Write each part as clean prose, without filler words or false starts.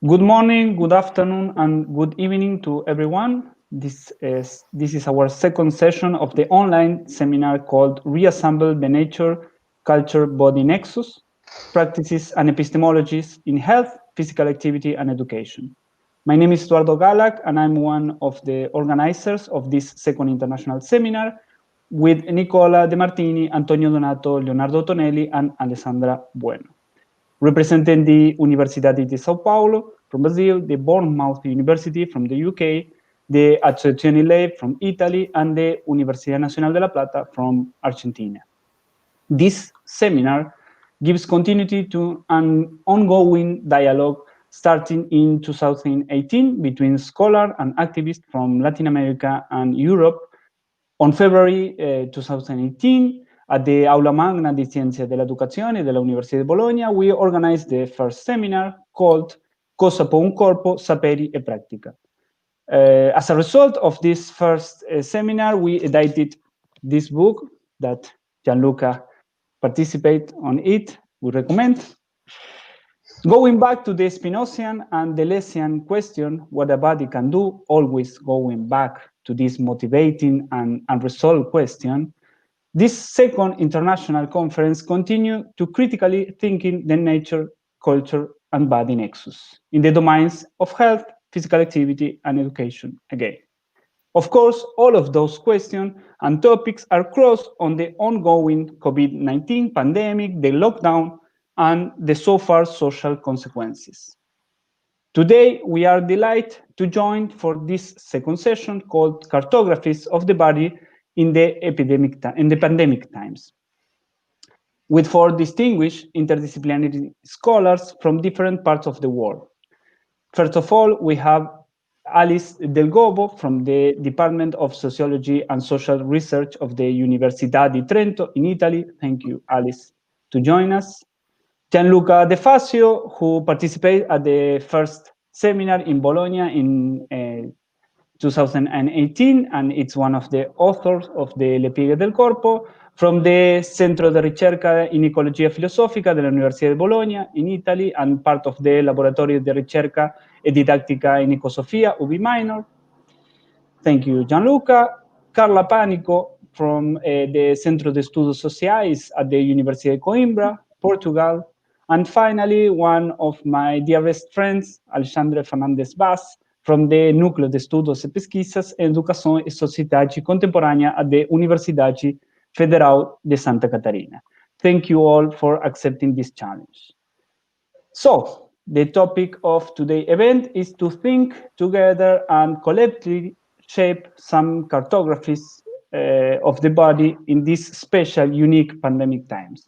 Good morning, good afternoon, and good evening to everyone. This is our second session of the online seminar called Reassemble the Nature, Culture, Body Nexus, Practices and Epistemologies in Health, Physical Activity and Education. My name is Eduardo Galak, and I'm one of the organizers of this second international seminar with Nicola De Martini, Antonio Donato, Leonardo Tonelli, and Alessandra Bueno. Representing the Universidade de São Paulo from Brazil, the Bournemouth University from the UK, the Associazione Leib from Italy, and the Universidad Nacional de La Plata from Argentina. This seminar gives continuity to an ongoing dialogue starting in 2018 between scholars and activists from Latin America and Europe. On February 2018, at the Aula Magna di Scienze dell'Educazione della Università di Bologna, we organized the first seminar called Cosa può un corpo, saperi e pratica. As a result of this first seminar, we edited this book that Gianluca participated on it, we recommend. Going back to the Spinozian and Deleuzian question, what a body can do, always going back to this motivating and unresolved question, this second international conference continued to critically thinking the nature, culture, and body nexus in the domains of health, physical activity, and education again. Of course, all of those questions and topics are crossed on the ongoing COVID-19 pandemic, the lockdown, and the so far social consequences. Today, we are delighted to join for this second session called Cartographies of the Body in the pandemic times, with four distinguished interdisciplinary scholars from different parts of the world. First of all, we have Alice Del Gobbo from the Department of Sociology and Social Research of the Università di Trento in Italy. Thank you, Alice, to join us. Gianluca De Fazio, who participated at the first seminar in Bologna in 2018, and it's one of the authors of the Le pieghe del corpo, from the Centro de Ricerca in Ecologia Filosofica della Università di Bologna in Italy, and part of the Laboratorio di Ricerca e Didattica in Ecosofia, UB Minor. Thank you, Gianluca. Carla Panico from the Centro de Estudos Sociais at the Universidade de Coimbra, Portugal. And finally, one of my dearest friends, Alexandre Fernandez from the Núcleo de Estudos e Pesquisas em Educação e Sociedade Contemporânea at the Universidade Federal de Santa Catarina. Thank you all for accepting this challenge. So, the topic of today's event is to think together and collectively shape some cartographies of the body in these special, unique pandemic times.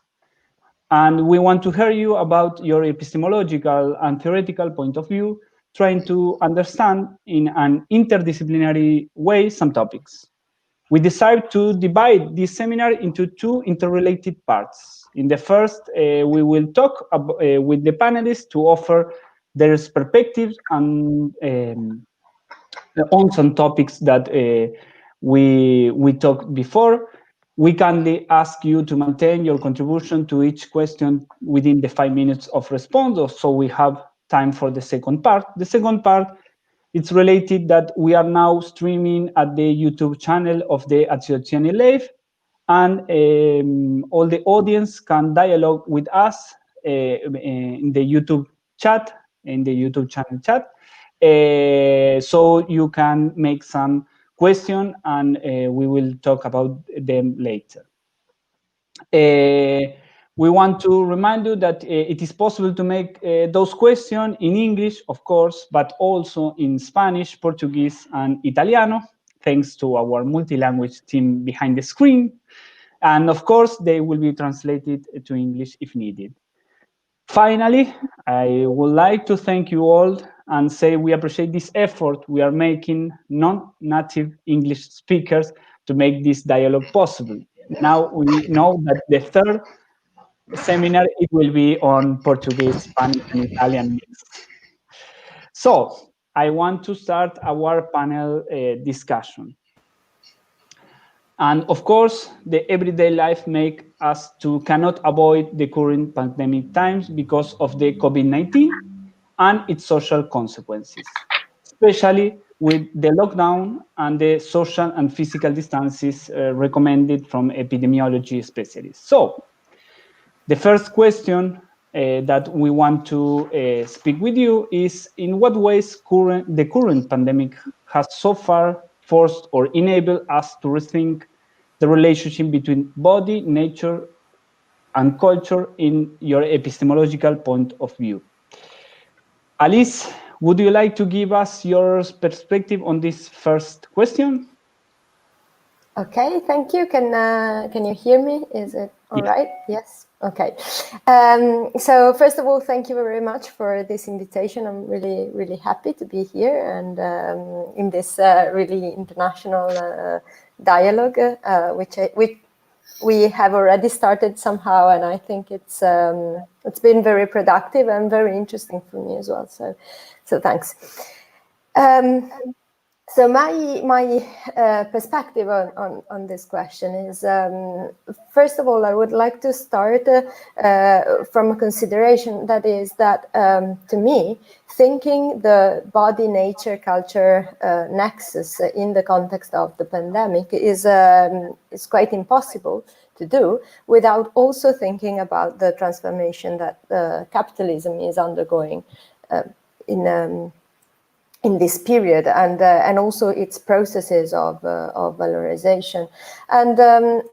And we want to hear you about your epistemological and theoretical point of view, trying to understand in an interdisciplinary way some topics. We decided to divide this seminar into two interrelated parts. In the first, we will talk with the panelists to offer their perspectives and on some topics that we talked before. We kindly ask you to maintain your contribution to each question within the 5 minutes of response, so we have time for the second part. The second part, it's related that we are now streaming at the YouTube channel of the Associazione Leib, and all the audience can dialogue with us in the YouTube chat, in the YouTube channel chat. So you can make some question, and we will talk about them later. We want to remind you that it is possible to make those questions in English, of course, but also in Spanish, Portuguese, and Italiano, thanks to our multi-language team behind the screen. And of course, they will be translated to English if needed. Finally, I would like to thank you all and say we appreciate this effort we are making non-native English speakers to make this dialogue possible. Now we know that the third seminar, it will be on Portuguese, Spanish, and Italian mix. So I want to start our panel discussion. And of course, the everyday life make us cannot avoid the current pandemic times because of the COVID-19 and its social consequences, especially with the lockdown and the social and physical distances recommended from epidemiology specialists. So the first question that we want to speak with you is, in what ways the current pandemic has so far forced or enabled us to rethink the relationship between body, nature, and culture in your epistemological point of view? Alice, would you like to give us your perspective on this first question? Okay, thank you. Can you hear me? Is it all right? Yes. Okay. So first of all, thank you very much for this invitation. I'm really happy to be here and in this really international dialogue, which we have already started somehow, and I think it's been very productive and very interesting for me as well. So thanks. So my perspective on this question is, first of all, I would like to start from a consideration that is that, to me, thinking the body-nature-culture nexus in the context of the pandemic is quite impossible to do without also thinking about the transformation that capitalism is undergoing in this period, and also its processes of valorization. And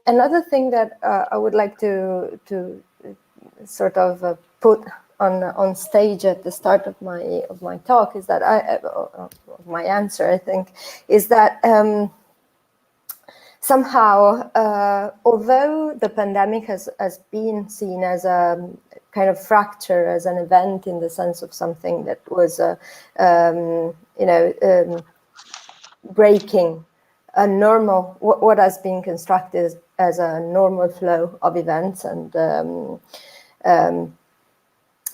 another thing that I would like to sort of put on stage at the start of my talk is that of my answer, I think, is that somehow, although the pandemic has been seen as a kind of fracture, as an event in the sense of something that was, breaking a normal, what has been constructed as a normal flow of events and the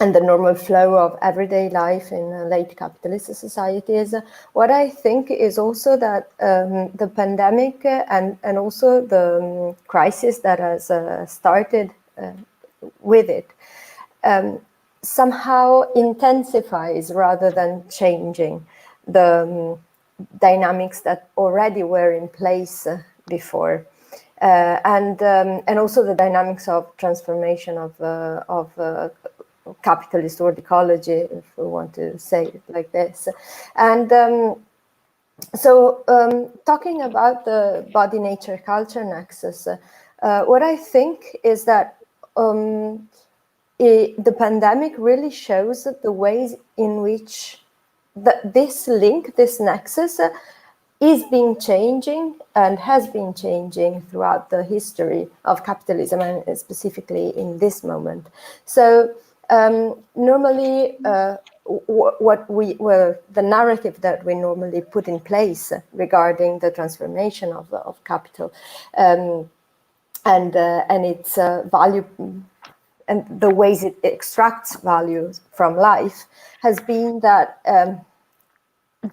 normal flow of everyday life in late capitalist societies. What I think is also that the pandemic and also the crisis that has started with it somehow intensifies rather than changing the dynamics that already were in place before. And also the dynamics of transformation of capitalist world ecology, if we want to say it like this. And so talking about the body-nature-culture nexus, what I think is that the pandemic really shows the ways in which this link, this nexus, is been changing and has been changing throughout the history of capitalism, and specifically in this moment. So normally, the narrative that we normally put in place regarding the transformation of capital and its value and the ways it extracts value from life has been that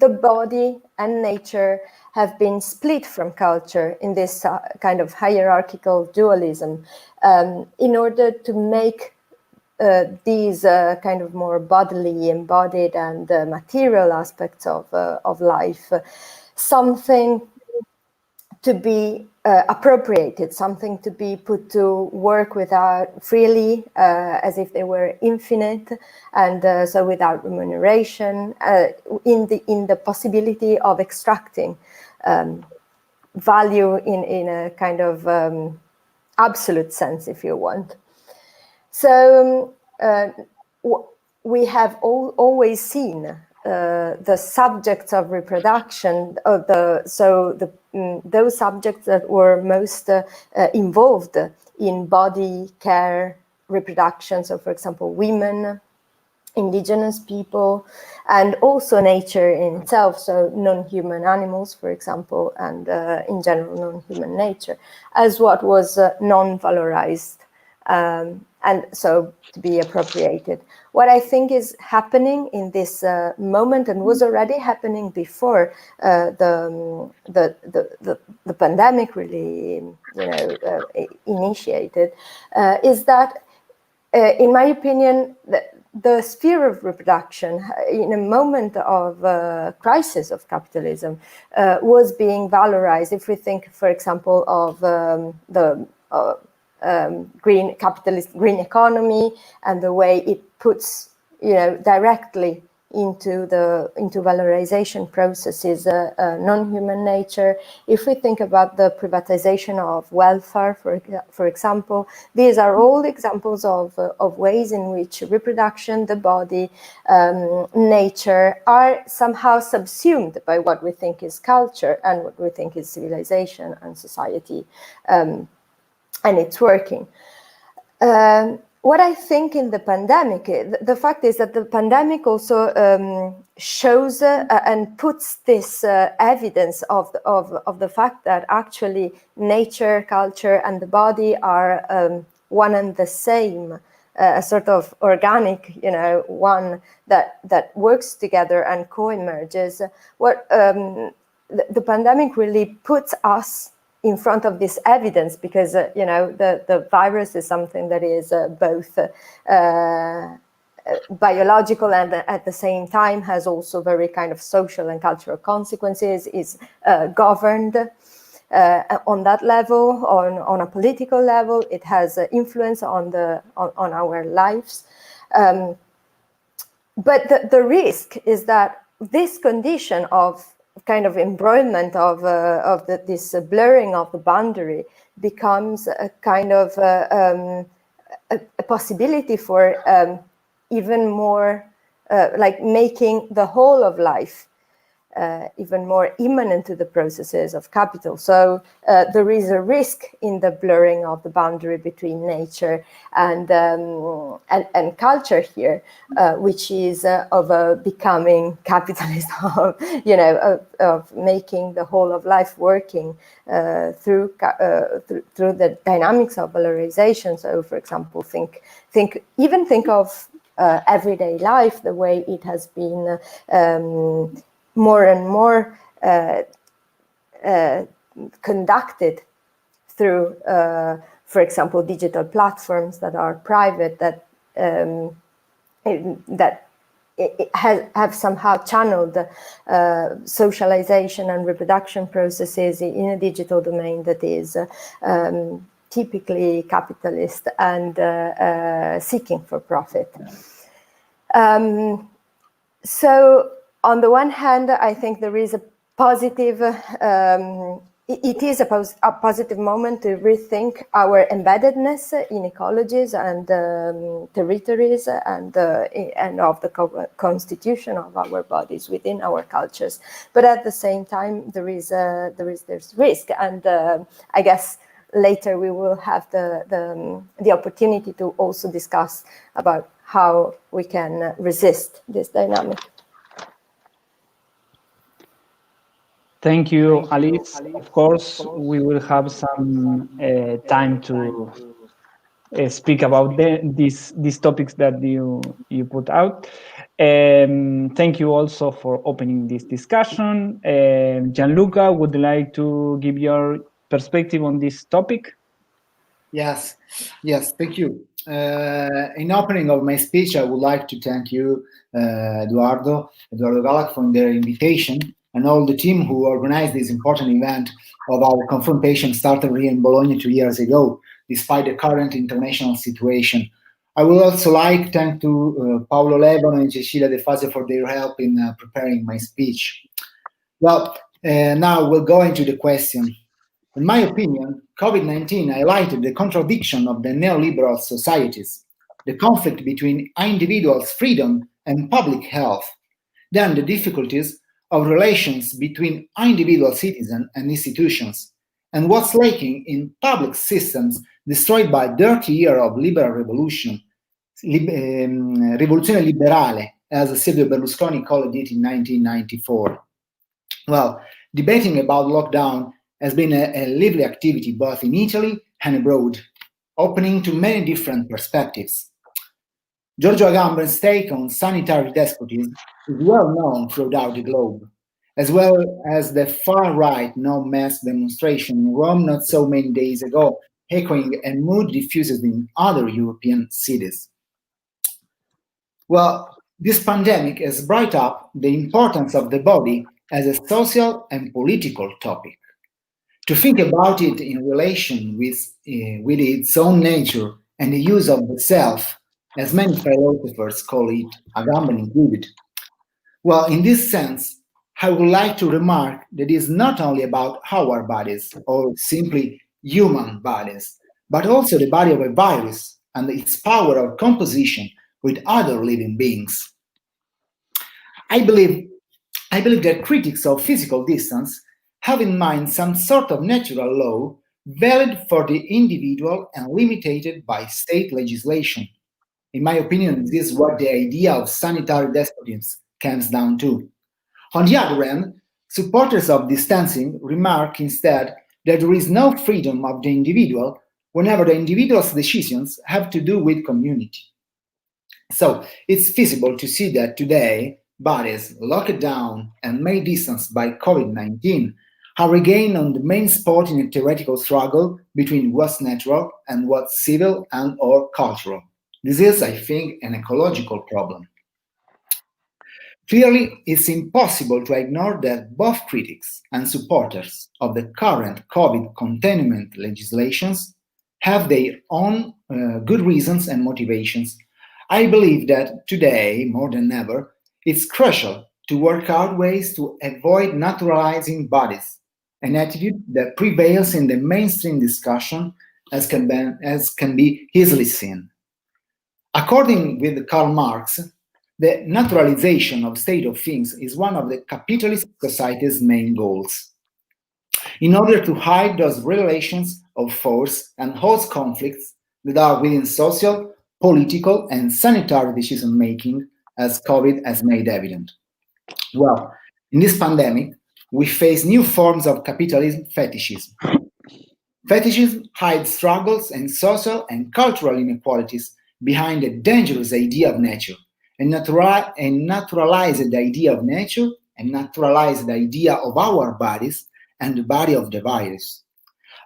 the body and nature have been split from culture in this kind of hierarchical dualism in order to make these kind of more bodily, embodied and material aspects of life something to be appropriated, something to be put to work without freely, as if they were infinite, and so without remuneration, in the possibility of extracting value in a kind of absolute sense, if you want. So we have always seen the subjects of reproduction, those subjects that were most involved in body care reproduction. So, for example, women, indigenous people, and also nature in itself. So, non-human animals, for example, and in general, non-human nature, as what was non-valorized and so to be appropriated. What I think is happening in this moment, and was already happening before the pandemic really, initiated, is that, in my opinion, the sphere of reproduction, in a moment of crisis of capitalism, was being valorized. If we think, for example, of the green economy and the way it puts, directly into valorization processes non-human nature. If we think about the privatization of welfare, for example, these are all examples of ways in which reproduction, the body, nature are somehow subsumed by what we think is culture and what we think is civilization and society, and it's working. What I think in the pandemic, the fact is that the pandemic also shows and puts this evidence of the fact that actually nature, culture, and the body are one and the same, a sort of organic, one that works together and co-emerges. What the pandemic really puts us in front of this evidence, because the virus is something that is both biological and at the same time has also very kind of social and cultural consequences, is governed on that level, on a political level. It has influence on our lives. But the risk is that this condition of kind of embroilment of this blurring of the boundary becomes a kind of a possibility for even more like making the whole of life even more immanent to the processes of capital. So there is a risk in the blurring of the boundary between nature and culture here, which is of a becoming capitalist, of making the whole of life working through the dynamics of valorization. So, for example, think of everyday life, the way it has been more and more conducted through, for example, digital platforms that are private, that have somehow channeled socialization and reproduction processes in a digital domain that is typically capitalist and seeking for profit. So, on the one hand, I think there is a positive, it is a positive moment to rethink our embeddedness in ecologies and territories and of the constitution of our bodies within our cultures. But at the same time, there's risk, and I guess later we will have the opportunity to also discuss about how we can resist this dynamic. Thank you, Alice. Of course, we will have some time to speak about these topics that you put out. Thank you also for opening this discussion. Gianluca, would you like to give your perspective on this topic? Yes, thank you. In opening of my speech, I would like to thank you, Eduardo Galak, for their invitation, and all the team who organized this important event of our confrontation started here in Bologna 2 years ago, despite the current international situation. I would also like to thank to Paolo Lebano and Cecilia De Fazio for their help in preparing my speech. Well, now we'll go into the question. In my opinion, COVID-19 highlighted the contradiction of the neoliberal societies, the conflict between individuals' freedom and public health, then the difficulties of relations between individual citizens and institutions, and what's lacking in public systems destroyed by a dirty year of liberal revolution, rivoluzione liberale, as Silvio Berlusconi called it in 1994. Well, debating about lockdown has been a lively activity both in Italy and abroad. opening to many different perspectives. Giorgio Agamben's take on sanitary despotism is well known throughout the globe, as well as the far-right no-mask demonstration in Rome not so many days ago, echoing a mood diffused in other European cities. Well, this pandemic has brought up the importance of the body as a social and political topic. To think about it in relation with its own nature and the use of the self, as many philosophers call it, Agamben included. Well, in this sense, I would like to remark that it is not only about our bodies or simply human bodies, but also the body of a virus and its power of composition with other living beings. I believe that critics of physical distance have in mind some sort of natural law valid for the individual and limited by state legislation. In my opinion, this is what the idea of sanitary despotism comes down to. On the other hand, supporters of distancing remark instead that there is no freedom of the individual whenever the individual's decisions have to do with community. So it's feasible to see that today, bodies locked down and made distance by COVID-19 are again on the main spot in a theoretical struggle between what's natural and what's civil and or cultural. This is, I think, an ecological problem. Clearly, it's impossible to ignore that both critics and supporters of the current COVID containment legislations have their own good reasons and motivations. I believe that today, more than ever, it's crucial to work out ways to avoid naturalizing bodies, an attitude that prevails in the mainstream discussion as can be easily seen. According with Karl Marx, the naturalization of state of things is one of the capitalist society's main goals. In order to hide those relations of force and host conflicts that are within social, political, and sanitary decision-making, as COVID has made evident. Well, in this pandemic, we face new forms of capitalism fetishism. Fetishism hides struggles and social and cultural inequalities behind a dangerous idea of nature, and naturalize the idea of nature and naturalize the idea of our bodies and the body of the virus.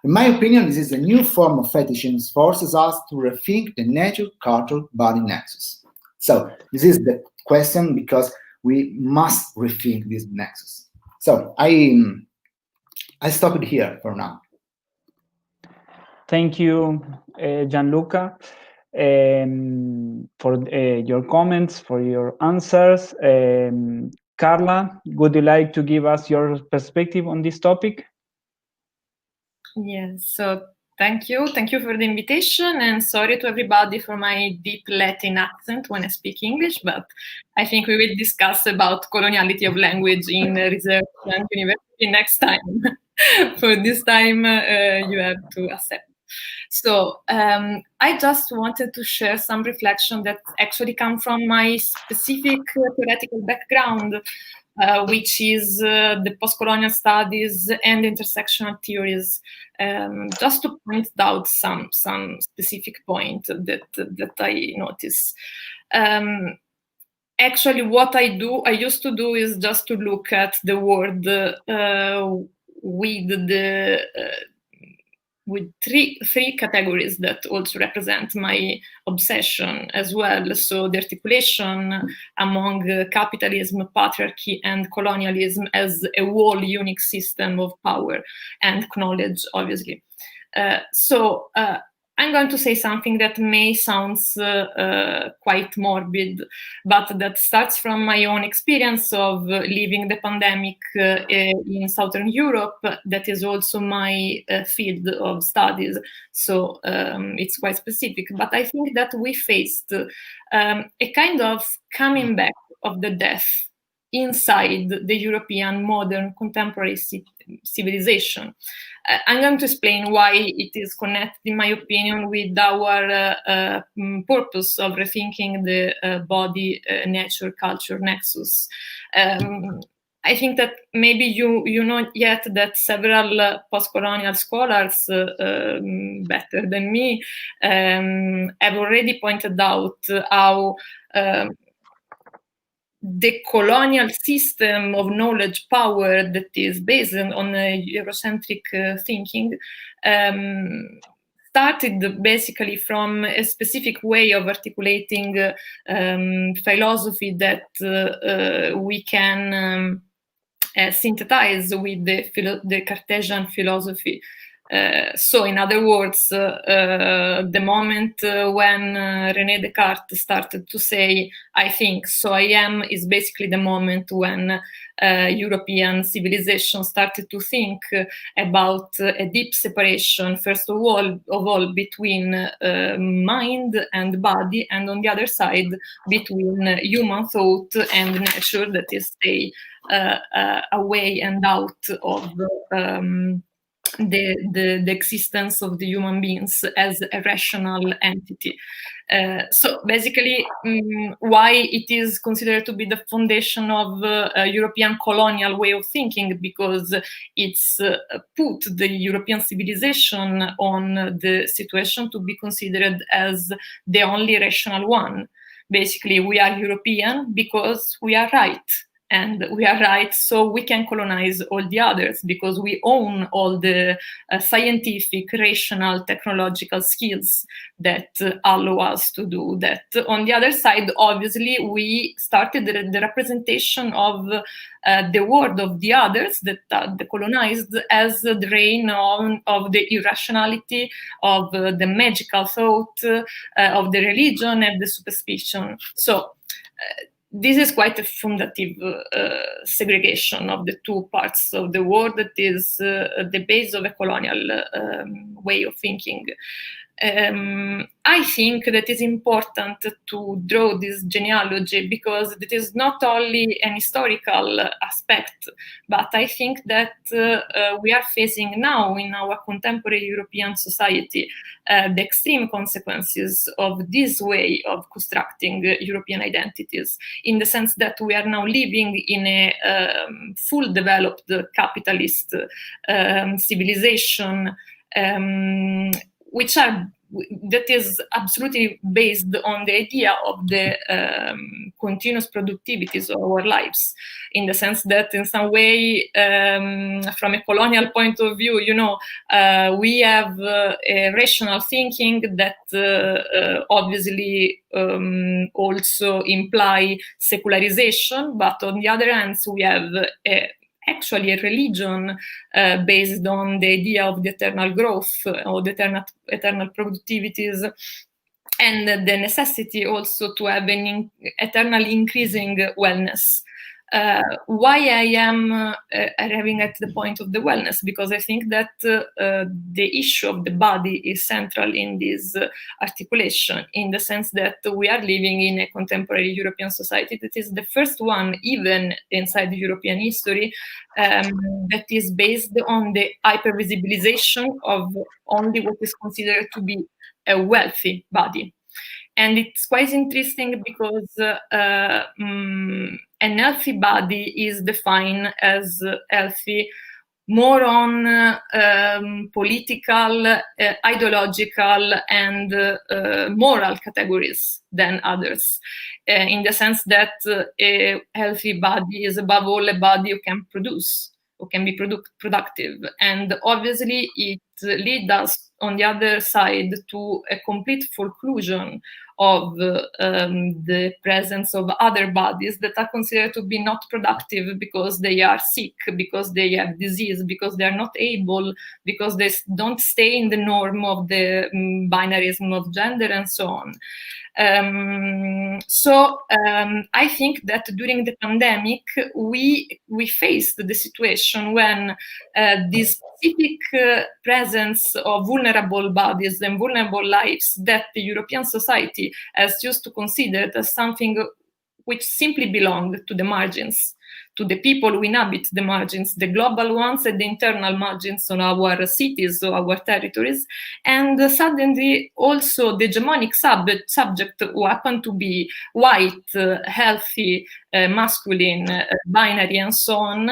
In my opinion, this is a new form of fetishism forces us to rethink the nature-culture-body nexus. So this is the question because we must rethink this nexus. So I stop it here for now. Thank you, Gianluca, for your comments, for your answers. Carla, would you like to give us your perspective on this topic? Yes, so thank you for the invitation, and sorry to everybody for my deep Latin accent when I speak English, but I think we will discuss about coloniality of language in research and university next time. For this time, you have to accept. So I just wanted to share some reflection that actually come from my specific theoretical background, which is the post-colonial studies and intersectional theories, just to point out some specific point that I notice. Actually, what I used to do is just to look at the word with three categories that also represent my obsession as well. So the articulation among capitalism, patriarchy, and colonialism as a whole unique system of power and knowledge, obviously. So I'm going to say something that may sound quite morbid, but that starts from my own experience of living the pandemic in Southern Europe. That is also my field of studies, so it's quite specific. But I think that we faced a kind of coming back of the death inside the European modern contemporary civilization. I'm going to explain why it is connected, in my opinion, with our purpose of rethinking the body, nature, culture nexus. I think that maybe you know yet that several post-colonial scholars better than me have already pointed out how the colonial system of knowledge power that is based on Eurocentric thinking started basically from a specific way of articulating philosophy that we can synthesize with the Cartesian philosophy. So, in other words, the moment when René Descartes started to say, I think, so I am, is basically the moment when European civilization started to think about a deep separation, first of all between mind and body, and on the other side, between human thought and nature, that is, stay away and out of the existence of the human beings as a rational entity. So basically, why it is considered to be the foundation of a European colonial way of thinking, because it's put the European civilization on the situation to be considered as the only rational one. Basically, we are European because we are right. And we are right, so we can colonize all the others because we own all the scientific, rational, technological skills that allow us to do that. On the other side, obviously, we started the representation of the world of the others that are colonized as the reign of the irrationality, of the magical thought, of the religion and the superstition. So, this is quite a fundative segregation of the two parts of the world that is the base of a colonial way of thinking. I think that it's important to draw this genealogy because it is not only an historical aspect, but I think that we are facing now in our contemporary European society the extreme consequences of this way of constructing European identities, in the sense that we are now living in a full developed capitalist civilization, that is absolutely based on the idea of the continuous productivities of our lives, in the sense that in some way, from a colonial point of view, we have a rational thinking that obviously also imply secularization, but on the other hand, we have actually a religion based on the idea of the eternal growth or the eternal productivities, and the necessity also to have an eternally increasing wellness. Why I am arriving at the point of the wellness? Because I think that the issue of the body is central in this articulation, in the sense that we are living in a contemporary European society that is the first one, even inside the European history, that is based on the hypervisibilization of only what is considered to be a wealthy body. And it's quite interesting because an healthy body is defined as healthy more on political, ideological, and moral categories than others, in the sense that a healthy body is above all a body who can produce, who can be productive. And obviously it leads us on the other side to a complete foreclusion of the presence of other bodies that are considered to be not productive because they are sick, because they have disease, because they are not able, because they don't stay in the norm of the binarism of gender and so on. I think that during the pandemic, we faced the situation when this specific presence of vulnerable bodies and vulnerable lives that the European society has used to consider as something which simply belonged to the margins, to the people who inhabit the margins, the global ones and the internal margins on our cities or our territories, and suddenly also the hegemonic subject who happen to be white, healthy, masculine, binary, and so on,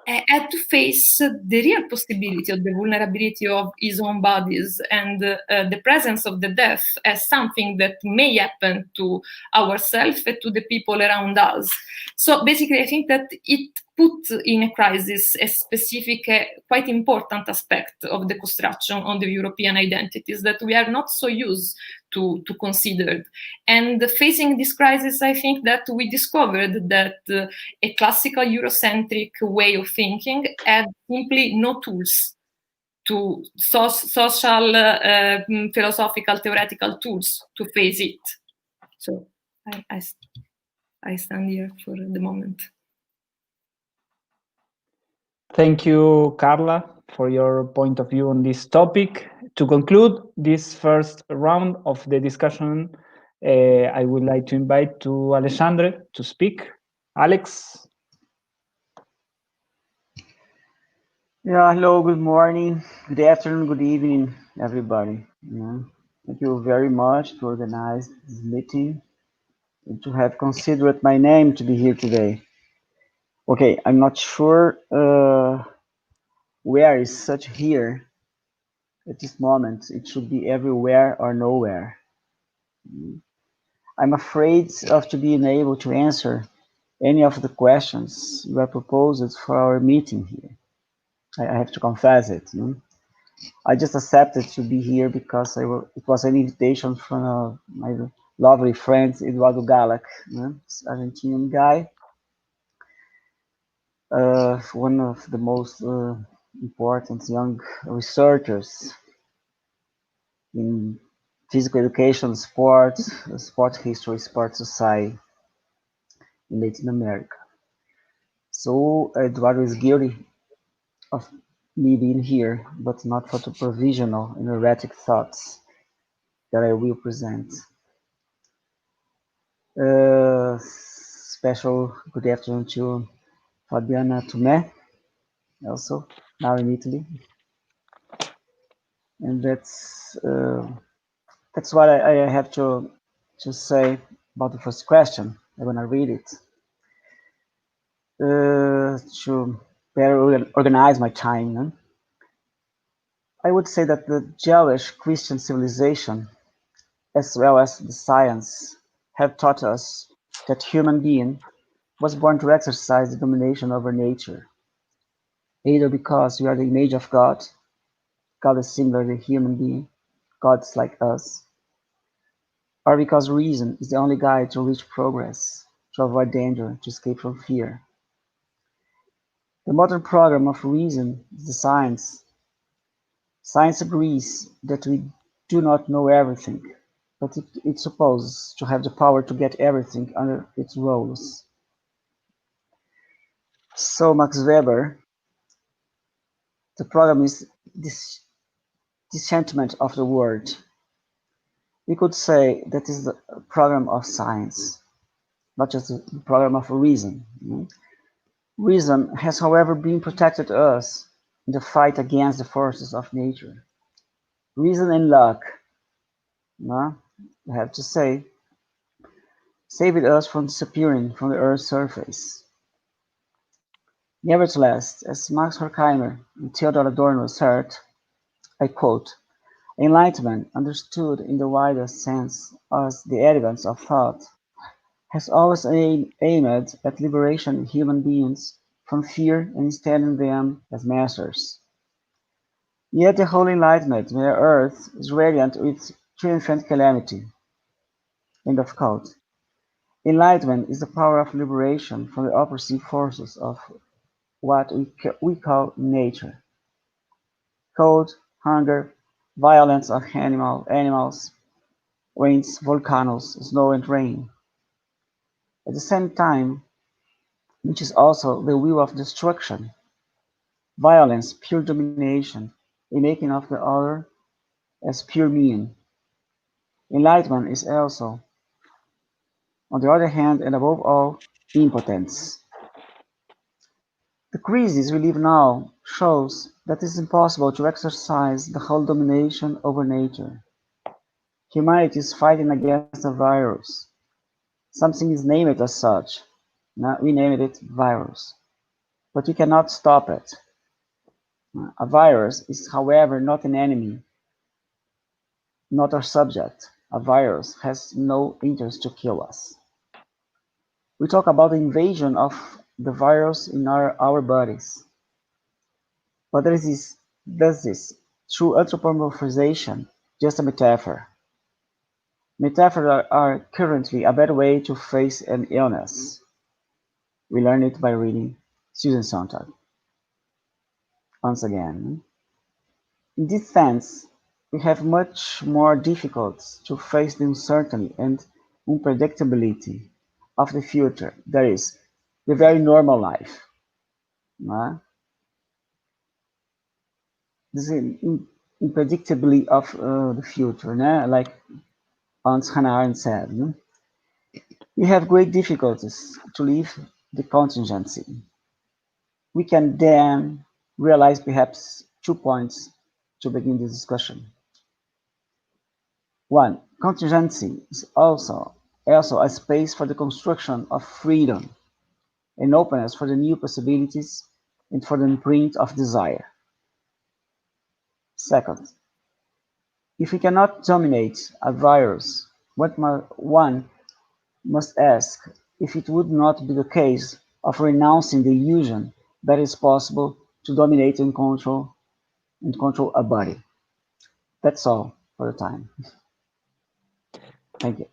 had to face the real possibility of the vulnerability of his own bodies and the presence of the death as something that may happen to ourselves and to the people around us. So basically, I think that it put in a crisis a specific, quite important aspect of the construction on the European identities that we are not so used to consider. And facing this crisis, I think that we discovered that a classical Eurocentric way of thinking had simply no tools to social, philosophical, theoretical tools to face it. So I stand here for the moment. Thank you, Carla, for your point of view on this topic. To conclude this first round of the discussion, I would like to invite to Alexandre to speak. Alex? Yeah, hello, good morning, good afternoon, good evening, everybody. Yeah. Thank you very much to organize this meeting and to have considered my name to be here today. Okay, I'm not sure where is such here at this moment. It should be everywhere or nowhere. I'm afraid of to being able to answer any of the questions you have proposed for our meeting here. I have to confess it. I just accepted to be here because it was an invitation from my lovely friend, Eduardo Galak, Argentinian guy, one of the most important young researchers in physical education, sport history, sport society in Latin America. So Eduardo is guilty of me being here, but not for the provisional and erratic thoughts that I will present. Special good afternoon to Fabiana Tomé, also now in Italy. And that's what I have to say about the first question. I'm gonna read it to better organize my time. I would say that the Jewish Christian civilization, as well as the science, have taught us that human being was born to exercise the domination over nature, either because we are the image of God, God is similar to human being, God is like us, or because reason is the only guide to reach progress, to avoid danger, to escape from fear. The modern program of reason is the science. Science agrees that we do not know everything, but it supposes to have the power to get everything under its rules. So Max Weber, the program is this disenchantment of the word. We could say that is the program of science, not just the program of reason. Reason has, however, been protected us in the fight against the forces of nature. Reason and luck, I have to say, saved us from disappearing from the Earth's surface. Nevertheless, as Max Horkheimer and Theodor Adorno assert, I quote, Enlightenment, understood in the widest sense as the advance of thought, has always aimed at liberation of human beings from fear and installing them as masters. Yet the whole Enlightenment, where Earth is radiant with triumphant calamity. End of quote. Enlightenment is the power of liberation from the oppressive forces of what we call nature. Cold, hunger, violence of animals, winds, volcanoes, snow and rain. At the same time, which is also the will of destruction, violence, pure domination, a making of the other as pure mean. Enlightenment is also, on the other hand and above all, impotence. The crisis we live now shows that it is impossible to exercise the whole domination over nature. Humanity is fighting against a virus. Something is named as such. Now we named it virus. But we cannot stop it. A virus is, however, not an enemy, not our subject. A virus has no interest to kill us. We talk about the invasion of the virus in our bodies. But does this true anthropomorphization just a metaphor? Metaphors are currently a better way to face an illness. We learn it by reading Susan Sontag. Once again, in this sense, we have much more difficulties to face the uncertainty and unpredictability of the future, that is, the very normal life. This unpredictability of the future, like Hannah Arendt said. We have great difficulties to live the contingency. We can then realize perhaps 2 points to begin this discussion. One, contingency is also a space for the construction of freedom, an openness for the new possibilities and for the imprint of desire. Second, if we cannot dominate a virus, one must ask if it would not be the case of renouncing the illusion that it's possible to dominate and control a body. That's all for the time. Thank you.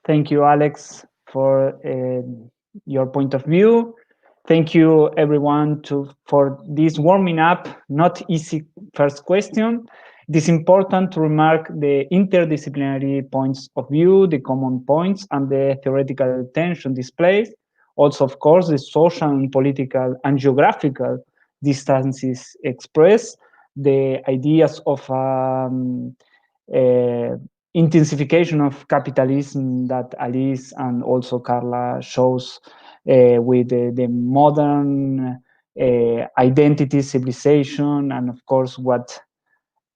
Thank you, Alex, for your point of view. Thank you, everyone, for this warming up, not easy first question. It is important to remark the interdisciplinary points of view, the common points, and the theoretical tension displayed. Also, of course, the social and political and geographical distances expressed, the ideas of intensification of capitalism that Alice and also Carla shows with the modern identity, civilization, and of course what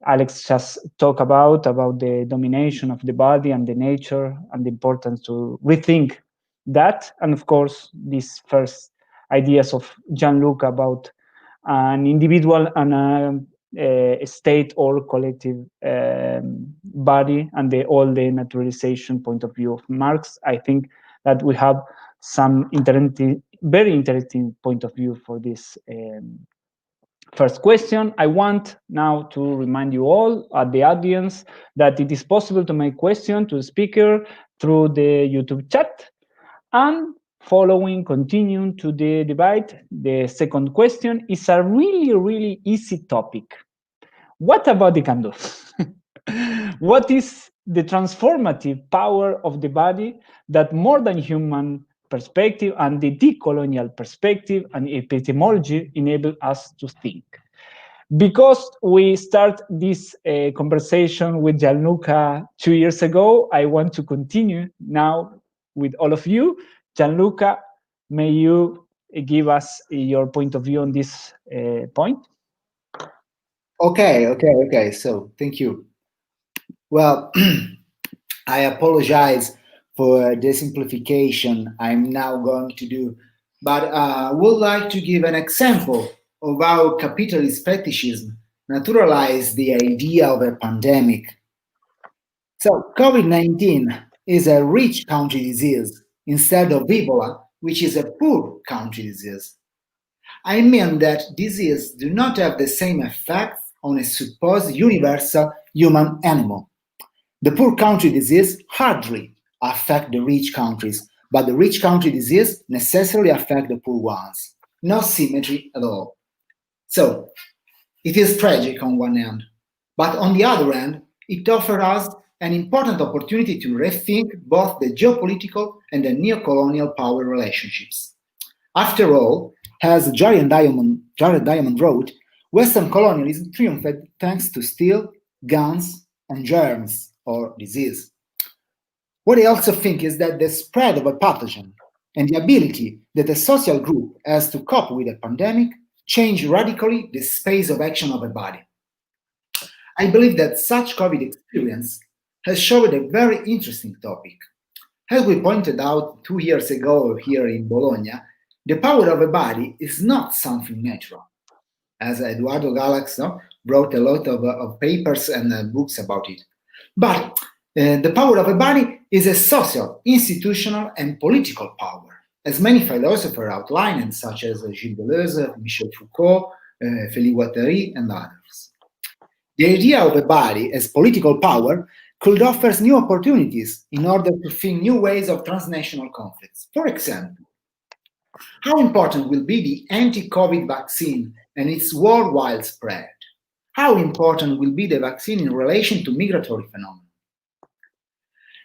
Alex just talked about the domination of the body and the nature and the importance to rethink that. And of course, these first ideas of Gianluca about an individual and a state or collective body and all the naturalization point of view of Marx. I think that we have some very interesting point of view for this first question. I want now to remind you all at the audience that it is possible to make questions to the speaker through the YouTube chat. And continuing to the debate, the second question is a really, really easy topic. What about the candle? What is the transformative power of the body that more than human perspective and the decolonial perspective and epistemology enable us to think? Because we start this conversation with Gianluca 2 years ago, I want to continue now with all of you. Gianluca, may you give us your point of view on this point? Okay. So thank you. Well, I apologize for the simplification I'm now going to do, but I would like to give an example of how capitalist fetishism naturalized the idea of a pandemic. So COVID-19 is a rich country disease instead of Ebola, which is a poor country disease. I mean that diseases do not have the same effects on a supposed universal human animal. The poor country disease hardly affects the rich countries, but the rich country disease necessarily affects the poor ones. No symmetry at all. So, it is tragic on one end, but on the other end, it offers us an important opportunity to rethink both the geopolitical and the neo-colonial power relationships. After all, as Jared Diamond wrote, Western colonialism triumphed thanks to steel, guns, and germs, or disease. What I also think is that the spread of a pathogen and the ability that a social group has to cope with a pandemic change radically the space of action of a body. I believe that such COVID experience has showed a very interesting topic. As we pointed out 2 years ago here in Bologna, the power of a body is not something natural. As Eduardo Galak wrote a lot of papers and books about it. But the power of a body is a social, institutional, and political power, as many philosophers outline, such as Gilles Deleuze, Michel Foucault, Félix Guattari, and others. The idea of a body as political power could offer new opportunities in order to think new ways of transnational conflicts. For example, how important will be the anti-COVID vaccine and its worldwide spread? How important will be the vaccine in relation to migratory phenomena?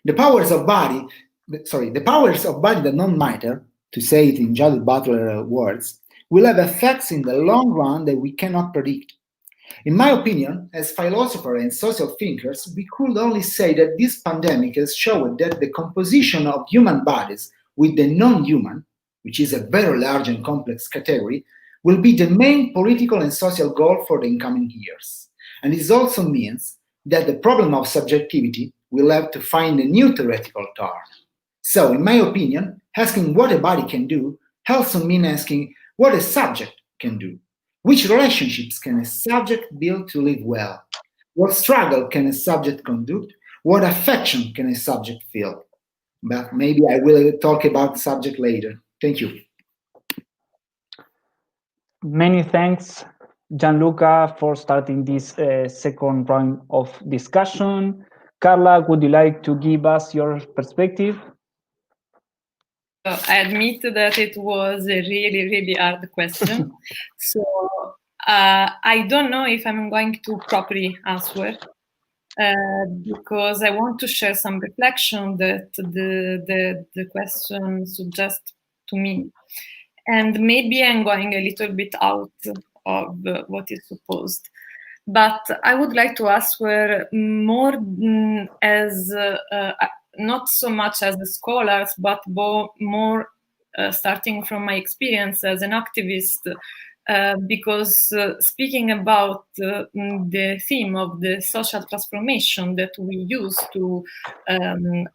The powers of body that don't matter, to say it in Judith Butler words, will have effects in the long run that we cannot predict. In my opinion, as philosophers and social thinkers, we could only say that this pandemic has shown that the composition of human bodies with the non-human, which is a very large and complex category, will be the main political and social goal for the incoming years. And this also means that the problem of subjectivity will have to find a new theoretical turn. So, in my opinion, asking what a body can do also means asking what a subject can do. Which relationships can a subject build to live well? What struggle can a subject conduct? What affection can a subject feel? But maybe I will talk about the subject later. Thank you. Many thanks, Gianluca, for starting this second round of discussion. Carla, would you like to give us your perspective? I admit that it was a really, really hard question. So I don't know if I'm going to properly answer because I want to share some reflection that the question suggests to me. And maybe I'm going a little bit out of what is supposed. But I would like to answer more as not so much as a scholar, but more starting from my experience as an activist, because speaking about the theme of the social transformation that we use to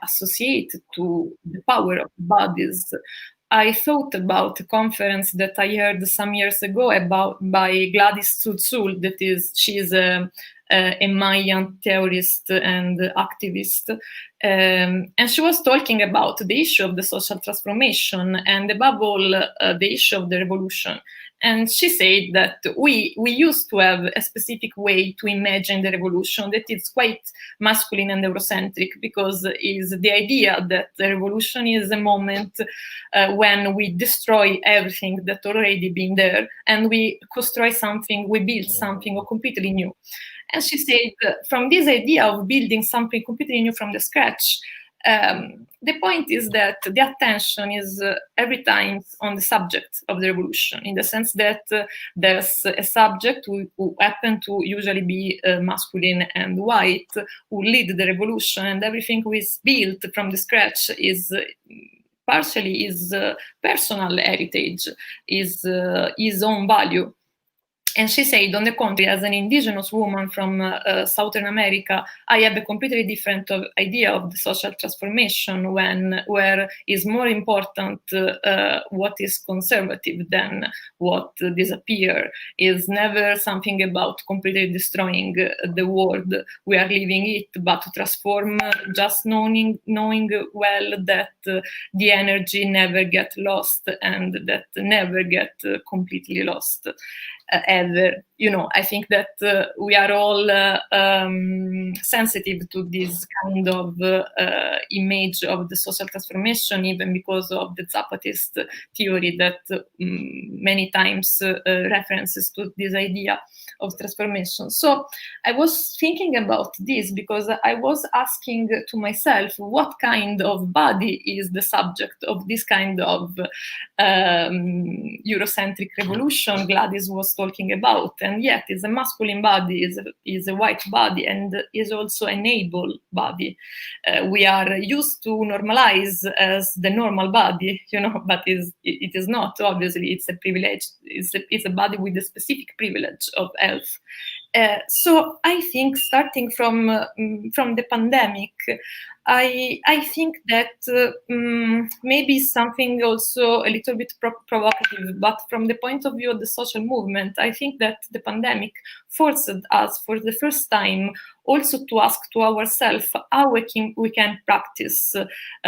associate to the power of bodies, I thought about a conference that I heard some years ago by Gladys Tzultzul, she's a Mayan theorist and activist, and she was talking about the issue of the social transformation and above all the issue of the revolution. And she said that we used to have a specific way to imagine the revolution that is quite masculine and Eurocentric, because is the idea that the revolution is a moment when we destroy everything that already been there and we construct something, we build something completely new. And she said, from this idea of building something completely new from the scratch, the point is that the attention is every time on the subject of the revolution, in the sense that there's a subject who happen to usually be masculine and white, who lead the revolution, and everything who is built from the scratch is partially his personal heritage, his own value. And she said, on the contrary, as an indigenous woman from Southern America, I have a completely different idea of the social transformation, where is more important what is conservative than what disappear. Is never something about completely destroying the world we are living it, but to transform, just knowing well that the energy never get lost and that never get completely lost. Ever. I think that we are all sensitive to this kind of image of the social transformation, even because of the Zapatist theory that many times references to this idea of transformation. So I was thinking about this because I was asking to myself, what kind of body is the subject of this kind of Eurocentric revolution Gladys was talking about? and yet is a masculine body, is a white body, and is also an able body. We are used to normalize as the normal body, but it is not. Obviously, it's a privilege. It's a body with a specific privilege of health. So I think starting from the pandemic, I think that maybe something also a little bit provocative, but from the point of view of the social movement, I think that the pandemic forced us for the first time also to ask to ourselves how we can practice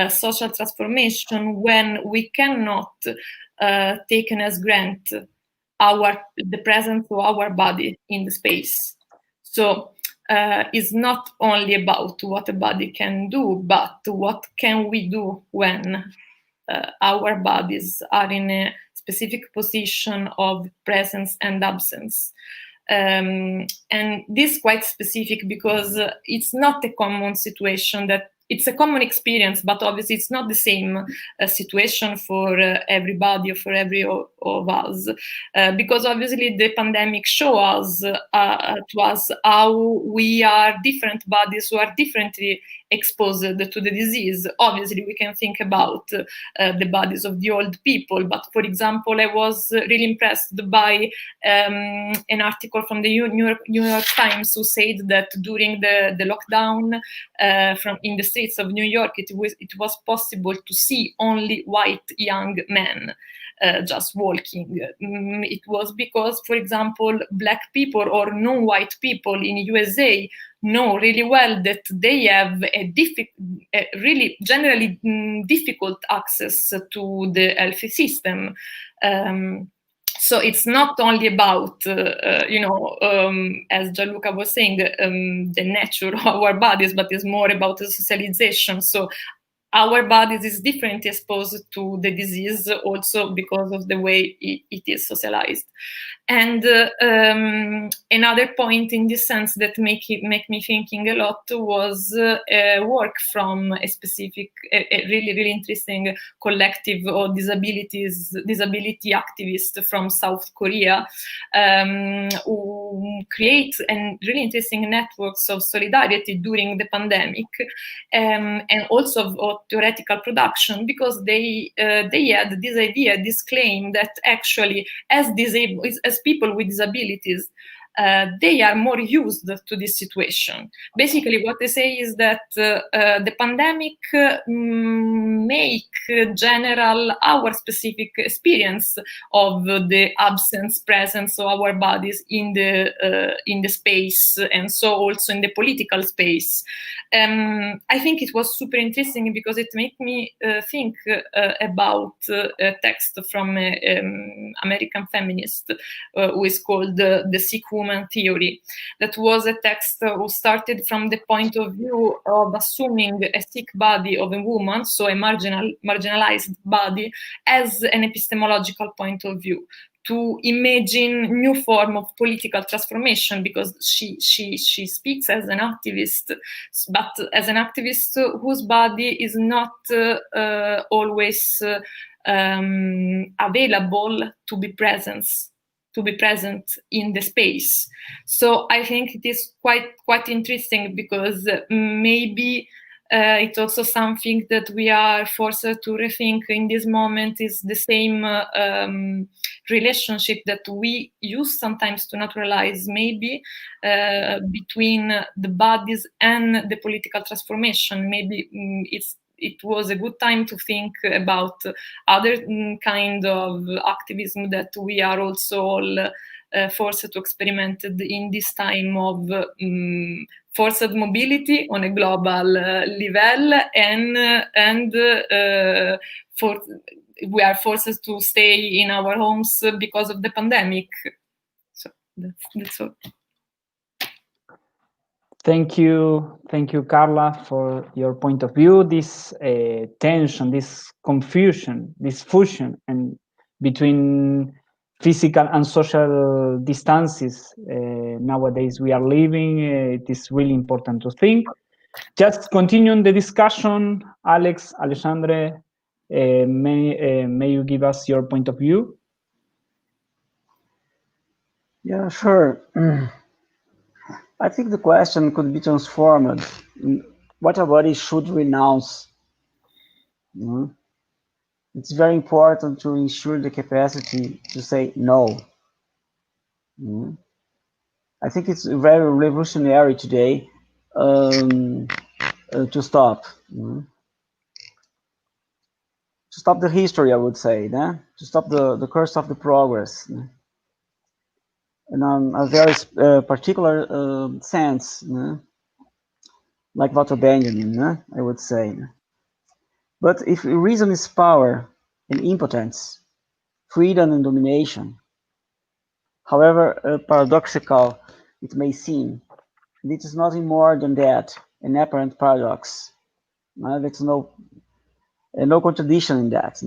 social transformation when we cannot take as granted the presence of our body in the space. So it's not only about what a body can do, but what can we do when our bodies are in a specific position of presence and absence. And this is quite specific because it's not a common situation that it's a common experience, but obviously it's not the same situation for everybody or for every of us, because obviously the pandemic shows to us how we are different bodies who are differently exposed to the disease. Obviously, we can think about the bodies of the old people, but for example, I was really impressed by an article from the New York Times who said that during the lockdown in the streets of New York, it was possible to see only white young men just walking. It was because, for example, Black people or non-white people in USA know really well that they have a really generally difficult access to the health system. So it's not only about, as Gianluca was saying, the nature of our bodies, but it's more about the socialization. So our bodies is differently exposed to the disease also because of the way it is socialized. And another point in this sense that make me thinking a lot was work from a specific, a really interesting collective of disability activists from South Korea who create really interesting networks of solidarity during the pandemic and also of theoretical production, because they had this idea, this claim that actually as people with disabilities, they are more used to this situation. Basically, what they say is that the pandemic make general our specific experience of the absence, presence of our bodies in the space, and so also in the political space. I think it was super interesting because it made me think about a text from an American feminist who is called The Sick Woman Theory. That was a text who started from the point of view of assuming a sick body of a woman, so a marginalized body, as an epistemological point of view, to imagine new form of political transformation, because she speaks as an activist, but as an activist whose body is not always available to be present in the space. So I think it is quite interesting because maybe it's also something that we are forced to rethink in this moment, is the same relationship that we use sometimes to naturalize maybe between the bodies and the political transformation. Maybe it was a good time to think about other kind of activism that we are also all forced to experiment in this time of forced mobility on a global level, and we are forced to stay in our homes because of the pandemic. So that's all. Thank you, Carla, for your point of view. This tension, this confusion, this fusion, and between physical and social distances nowadays we are living, it is really important to think. Just continuing the discussion, Alexandre, may you give us your point of view? Yeah, sure. I think the question could be transformed. What a body should renounce. It's very important to ensure the capacity to say no. I think it's very revolutionary today to stop. To stop the history, I would say, to stop the curse of the progress. In a very particular sense, like Walter Benjamin, I would say. But if reason is power and impotence, freedom and domination, however paradoxical it may seem, it is nothing more than that, an apparent paradox. There's no contradiction in that.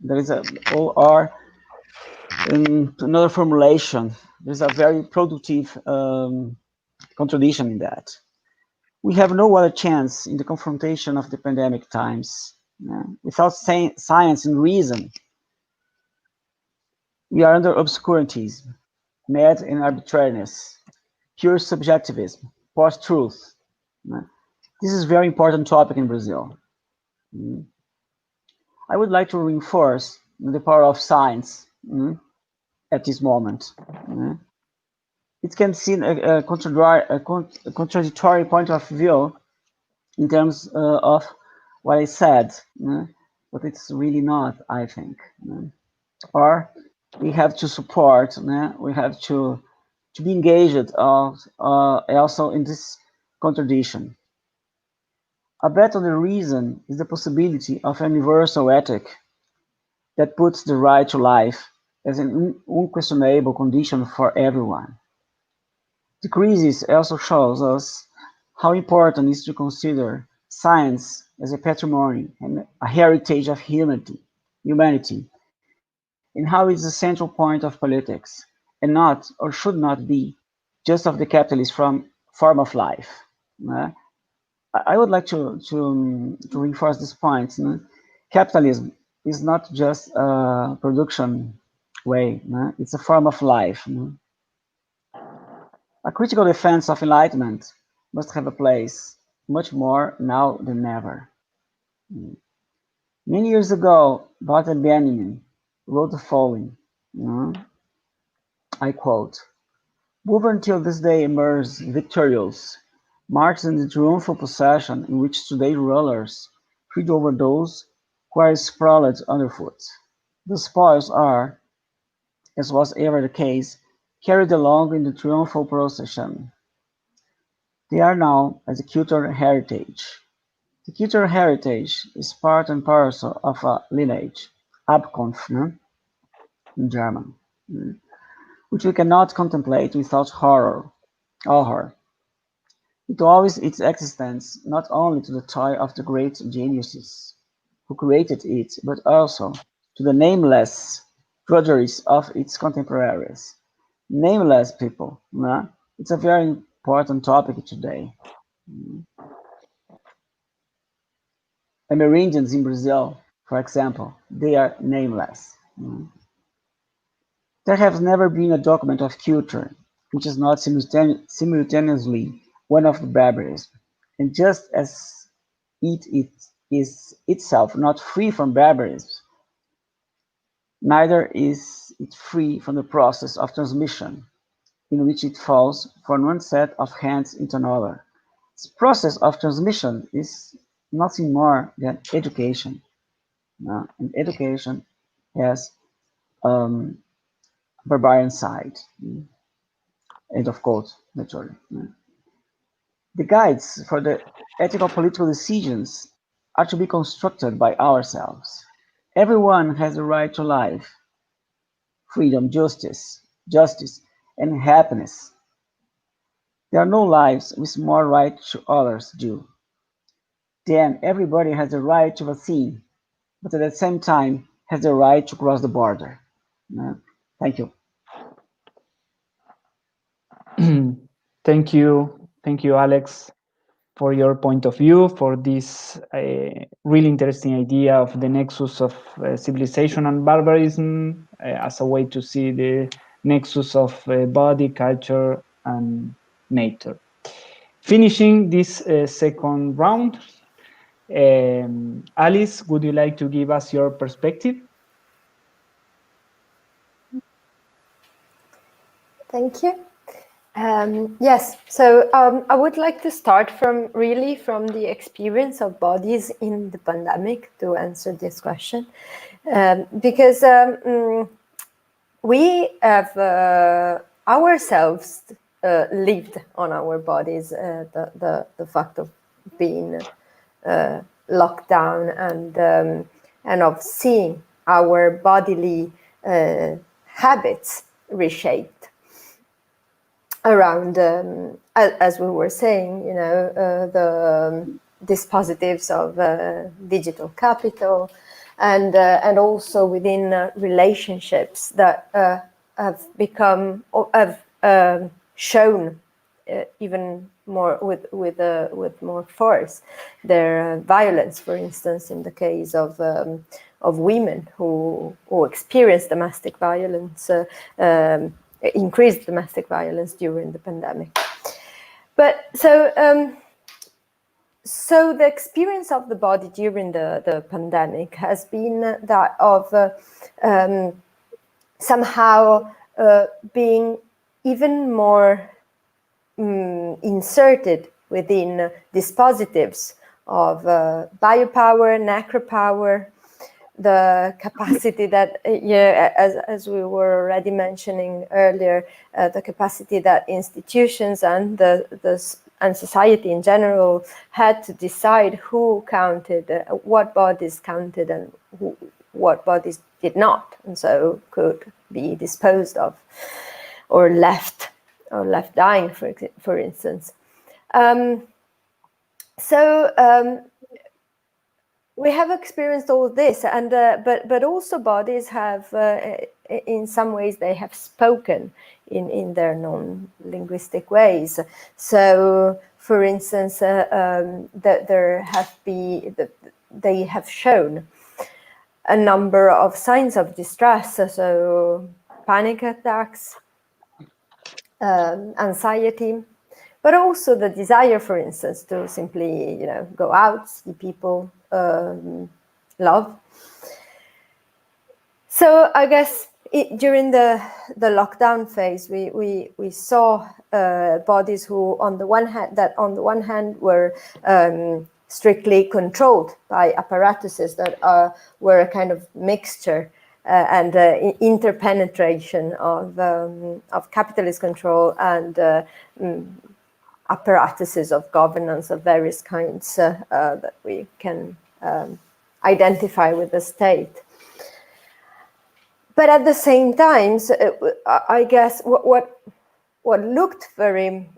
There is another formulation. There's a very productive contradiction in that. We have no other chance in the confrontation of the pandemic times. Without science and reason, we are under obscurantism, mad and arbitrariness, pure subjectivism, post-truth. This is a very important topic in Brazil. I would like to reinforce the power of science at this moment. It can seem a contradictory point of view in terms of what I said, but it's really not, I think. Or we have to support, we have to be engaged also in this contradiction. A bet on the reason is the possibility of a universal ethic that puts the right to life as an unquestionable condition for everyone. The crisis also shows us how important it is to consider science as a patrimony and a heritage of humanity, and how it's the central point of politics, and not, or should not be, just of the capitalist form of life. I would like to reinforce this point. Capitalism is not just a production way, it's a form of life. A critical defense of enlightenment must have a place, much more now than ever. Many years ago, Walter Benjamin wrote the following, I quote, "Move until this day emerges victorious, marched in the triumphal procession in which today rulers tread over those who are sprawled underfoot. The spoils are, as was ever the case, carried along in the triumphal procession. They are now as a cultural heritage. The cultural heritage is part and parcel of a lineage, Abkunft, in German, which we cannot contemplate without horror. It owes its existence not only to the toil of the great geniuses who created it, but also to the nameless drudgeries of its contemporaries. Nameless people, it's a very important topic today. Amerindians in Brazil, for example, they are nameless. There has never been a document of culture which is not simultaneously one of barbarism, and just as it is itself not free from barbarism, neither is it free from the process of transmission, in which it falls from one set of hands into another. This process of transmission is nothing more than education. And education has barbarian side. End of quote, naturally. The guides for the ethical political decisions are to be constructed by ourselves. Everyone has the right to life, freedom, justice, and happiness. There are no lives with more right to others do. Then everybody has the right to vaccine, but at the same time has the right to cross the border. Thank you. Thank you, Alex, for your point of view, for this really interesting idea of the nexus of civilization and barbarism as a way to see the nexus of body, culture, and nature. Finishing this second round, Alice, would you like to give us your perspective? Thank you. Yes, so I would like to start from the experience of bodies in the pandemic to answer this question, because we have ourselves lived on our bodies the fact of being locked down and of seeing our bodily habits reshaped around, as we were saying, the dispositives of digital capital, and also within relationships that have become, or have shown even more with more force their violence. For instance, in the case of women who experience domestic violence. Increased domestic violence during the pandemic. But so the experience of the body during the pandemic has been that of somehow being even more inserted within dispositives of biopower, necropower, the capacity that, as we were already mentioning earlier, the capacity that institutions and and society in general had to decide who counted, what bodies counted, and what bodies did not, and so could be disposed of or left dying, for instance. We have experienced all this, and but also bodies have, in some ways, they have spoken in their non-linguistic ways. So, for instance, that they have shown a number of signs of distress, so panic attacks, anxiety, but also the desire, for instance, to simply, go out, see people, love. So I guess during the lockdown phase, we saw bodies who, on the one hand, were strictly controlled by apparatuses that were a kind of mixture and interpenetration of capitalist control and apparatuses of governance of various kinds that we can identify with the state. But at the same time, I guess what looked very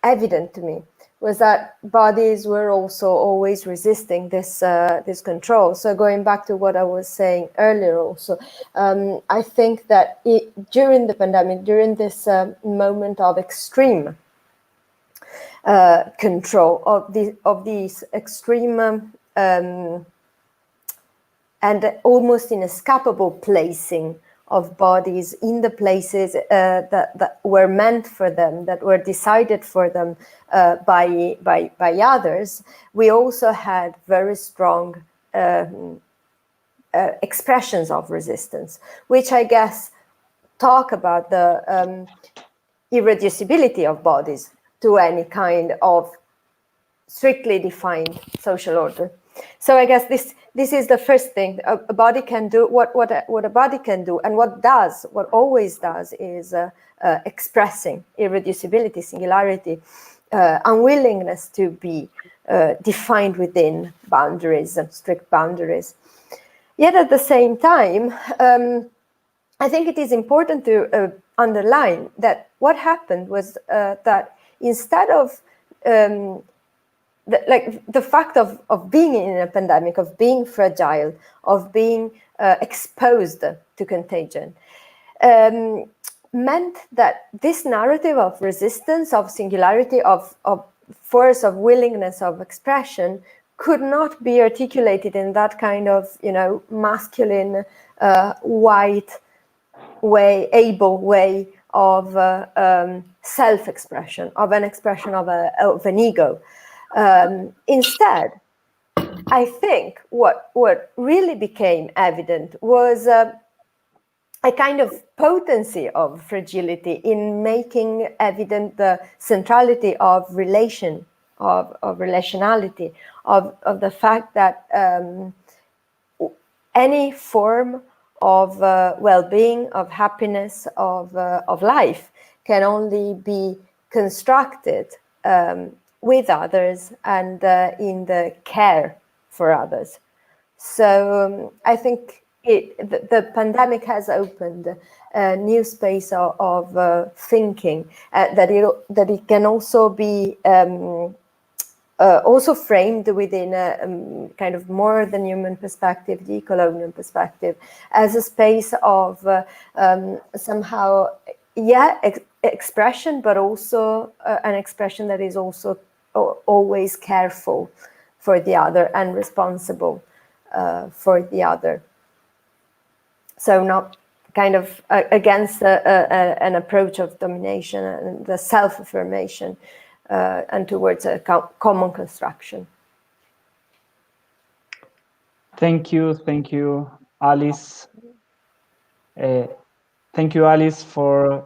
evident to me was that bodies were also always resisting this control. So going back to what I was saying earlier also, I think that during the pandemic, during this moment of extreme control of these extreme and almost inescapable placing of bodies in the places that were meant for them, that were decided for them by others, we also had very strong expressions of resistance, which I guess talk about the irreducibility of bodies to any kind of strictly defined social order. So I guess this is the first thing a body can do. What a body can do, and what always does, is expressing irreducibility, singularity, unwillingness to be defined within boundaries, strict boundaries. Yet at the same time, I think it is important to underline that what happened was that instead of the fact of being in a pandemic, of being fragile, of being exposed to contagion, meant that this narrative of resistance, of singularity, of force, of willingness, of expression could not be articulated in that kind of, masculine, white, able way of self-expression, of an expression of an ego. Instead, I think what really became evident was a kind of potency of fragility in making evident the centrality of relation, of relationality, of the fact that any form of well-being, of happiness, of life can only be constructed with others and in the care for others. So I think the pandemic has opened a new space of thinking that it can also be also framed within a kind of more than human perspective, the decolonial perspective, as a space of somehow, expression, but also an expression that is also always careful for the other and responsible for the other. So not kind of against an approach of domination and the self-affirmation and towards a common construction. Thank you, Alice. Thank you, Alice, for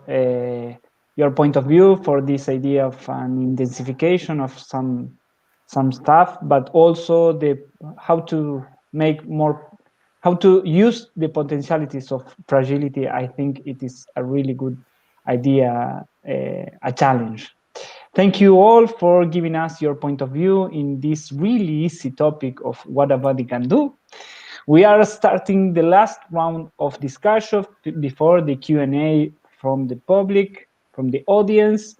your point of view, for this idea of an intensification of some stuff, but also how to use the potentialities of fragility. I think it is a really good idea, a challenge. Thank you all for giving us your point of view in this really easy topic of what a body can do. We are starting the last round of discussion before the Q&A from the public, from the audience.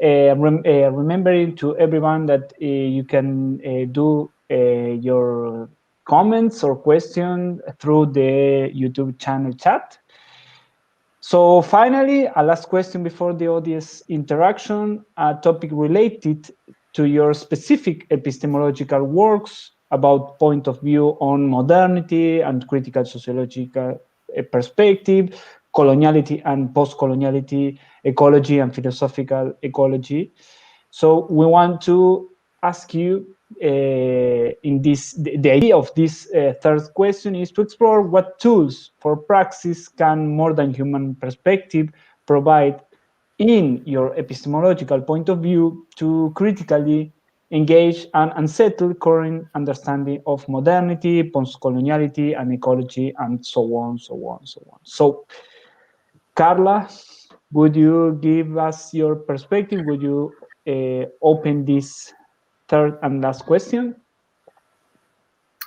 Remembering to everyone that you can do your comments or questions through the YouTube channel chat. So finally, a last question before the audience interaction, a topic related to your specific epistemological works about point of view on modernity and critical sociological perspective, coloniality and post-coloniality, ecology and philosophical ecology. So we want to ask you in this, the idea of this third question is to explore what tools for praxis can more than human perspective provide in your epistemological point of view to critically engage and unsettle current understanding of modernity, post-coloniality, and ecology, and so on, so on, so on. So, Carla, would you give us your perspective? Would you open this third and last question?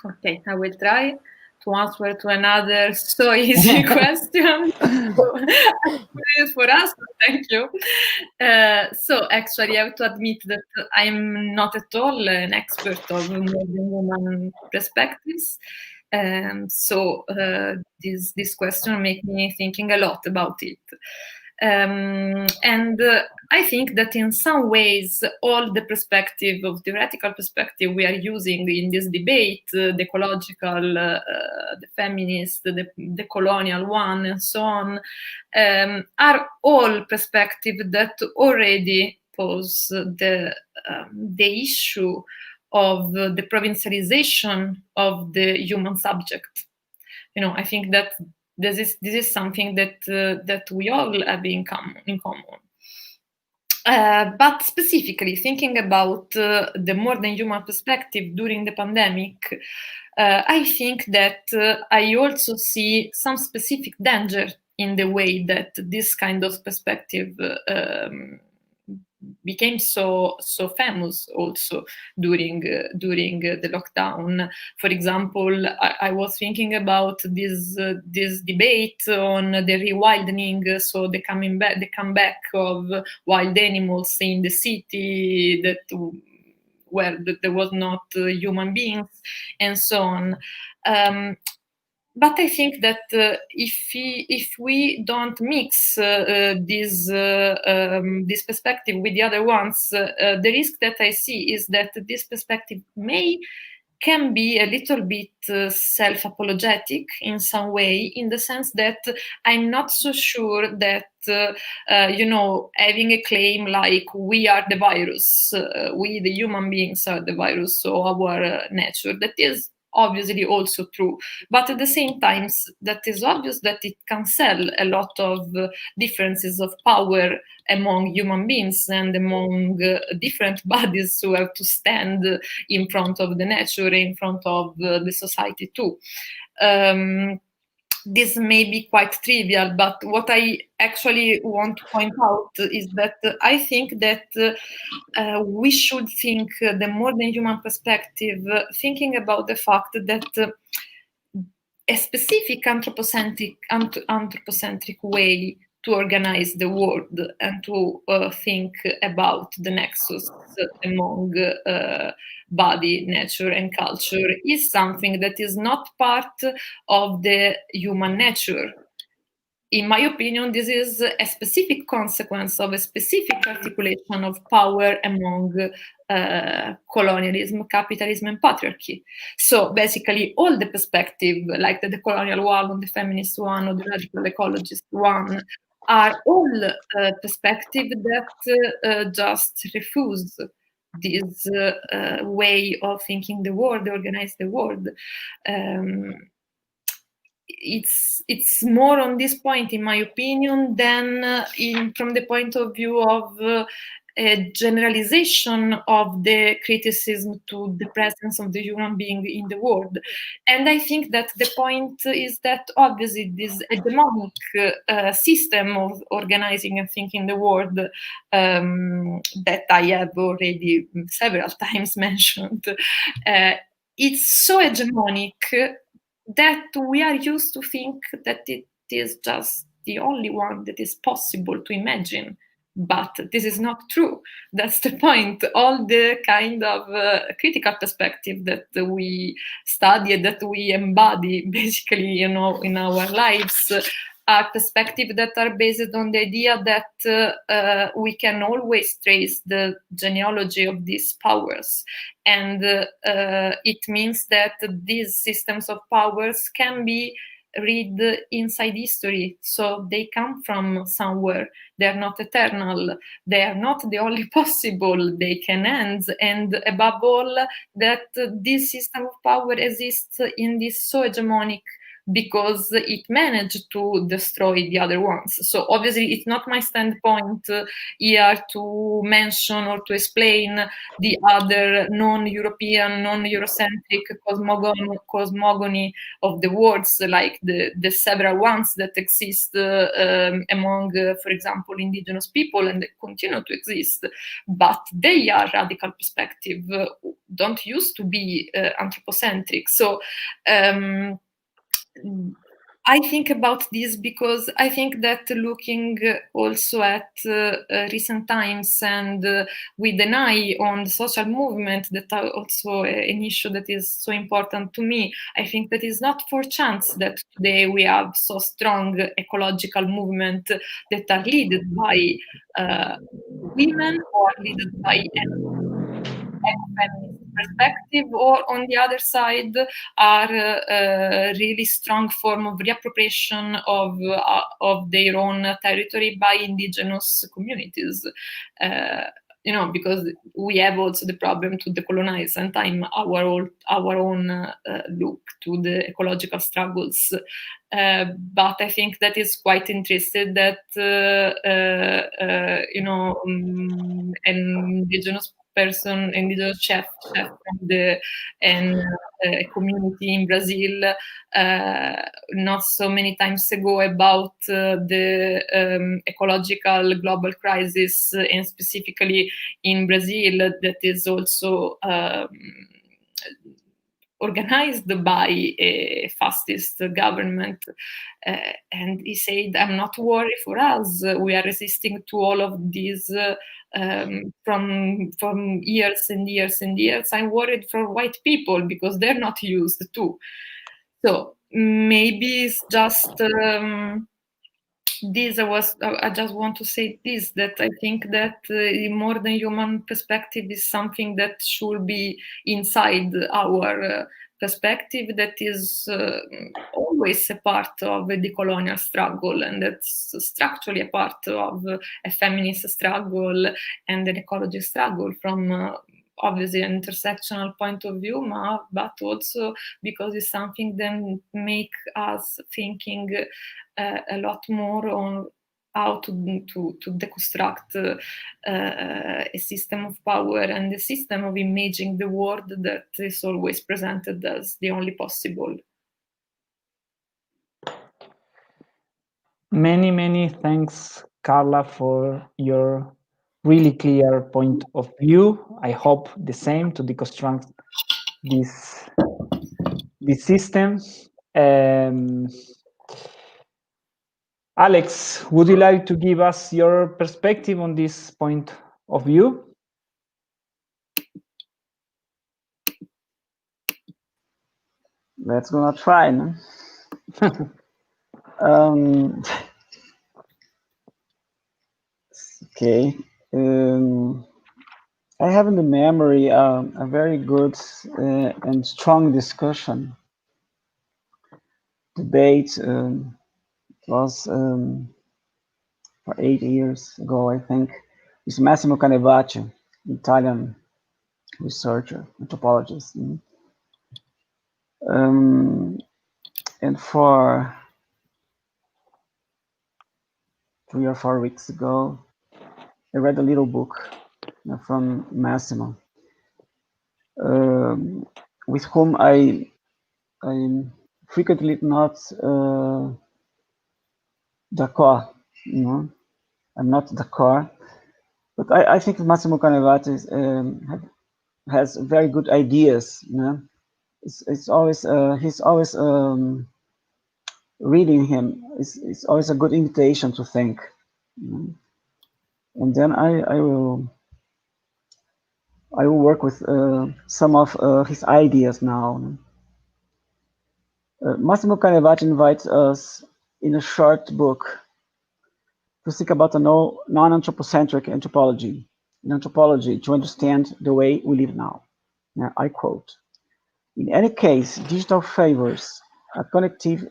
Okay, I will try to answer to another so easy question for us. Thank you. So actually, I have to admit that I'm not at all an expert of modern human perspectives. So this question makes me thinking a lot about it. And I think that in some ways, all the perspective of theoretical perspective we are using in this debate, the ecological, the feminist, the colonial one, and so on, are all perspectives that already pose the issue of the provincialization of the human subject. You know, I think that this is something that we all have in common. But specifically thinking about the more than human perspective during the pandemic, I think that I also see some specific danger in the way that this kind of perspective became so famous also during the lockdown. For example, I was thinking about this debate on the rewilding, so the comeback of wild animals in the city where there was not human beings and so on. But I think that if we don't mix this perspective with the other ones, the risk that I see is that this perspective may can be a little bit self-apologetic in some way, in the sense that I'm not so sure that, having a claim like we are the virus, we the human beings are the virus, so our nature, that is obviously also true. But at the same time, that is obvious that it can sell a lot of differences of power among human beings and among different bodies who have to stand in front of the nature, in front of the society too. This may be quite trivial, but what I actually want to point out is that I think that we should think the more than human perspective, thinking about the fact that a specific anthropocentric way to organize the world and to think about the nexus among body, nature, and culture is something that is not part of the human nature. In my opinion, this is a specific consequence of a specific articulation of power among colonialism, capitalism, and patriarchy. So basically, all the perspective, like the decolonial one, or the feminist one, or the radical ecologist one, are all perspectives that just refuse this way of thinking the world, organize the world. It's more on this point, in my opinion, than from the point of view of a generalization of the criticism to the presence of the human being in the world. And I think that the point is that obviously this hegemonic system of organizing and thinking the world that I have already several times mentioned, it's so hegemonic that we are used to think that it is just the only one that is possible to imagine. But this is not true. That's the point. All the kind of critical perspective that we study, that we embody basically, in our lives, are perspectives that are based on the idea that we can always trace the genealogy of these powers. And it means that these systems of powers can be read inside history. So they come from somewhere. They are not eternal. They are not the only possible. They can end. And above all, that this system of power exists in this so hegemonic because it managed to destroy the other ones. So obviously it's not my standpoint here to mention or to explain the other non-European, non-Eurocentric cosmogony of the worlds, like the several ones that exist among, for example, indigenous people, and they continue to exist. But they are radical perspective, don't used to be anthropocentric. So I think about this because I think that looking also at recent times and with an eye on the social movement, that are also an issue that is so important to me, I think that is not for chance that today we have so strong ecological movement that are led by women or led by feminist perspective, or on the other side are a really strong form of reappropriation of their own territory by indigenous communities. Because we have also the problem to decolonize and time our own look to the ecological struggles. But I think that is quite interesting that an indigenous chef from the a community in Brazil not so many times ago about the ecological global crisis, and specifically in Brazil, that is also organized by a fascist government. And he said, I'm not worried for us. We are resisting to all of these from years and years and years. I'm worried for white people because they're not used to. So maybe it's just this, I just want to say this, that I think that the more than human perspective is something that should be inside our perspective, that is always a part of the decolonial struggle, and that's structurally a part of a feminist struggle and an ecology struggle from obviously an intersectional point of view, but also because it's something that make us thinking a lot more on how to deconstruct a system of power and a system of imaging the world that is always presented as the only possible. Many thanks, Carla, for your really clear point of view. I hope the same to deconstruct this system. Alex, would you like to give us your perspective on this point of view? Let's gonna try, no? Okay. I have in the memory a very good and strong discussion, debate. It was for 8 years ago, I think. It's Massimo Canevacci, Italian researcher, anthropologist. And for 3 or 4 weeks ago, I read a little book from Massimo, with whom I'm frequently not d'accord, you know. I'm not d'accord, but I think Massimo Canevacci has very good ideas, you know. It's always he's always reading him. It's always a good invitation to think, you know? And then I will work with some of his ideas now. Massimo Canevacci invites us in a short book to think about a non-anthropocentric anthropology, in anthropology to understand the way we live now. Now, I quote, "In any case, digital favors a connective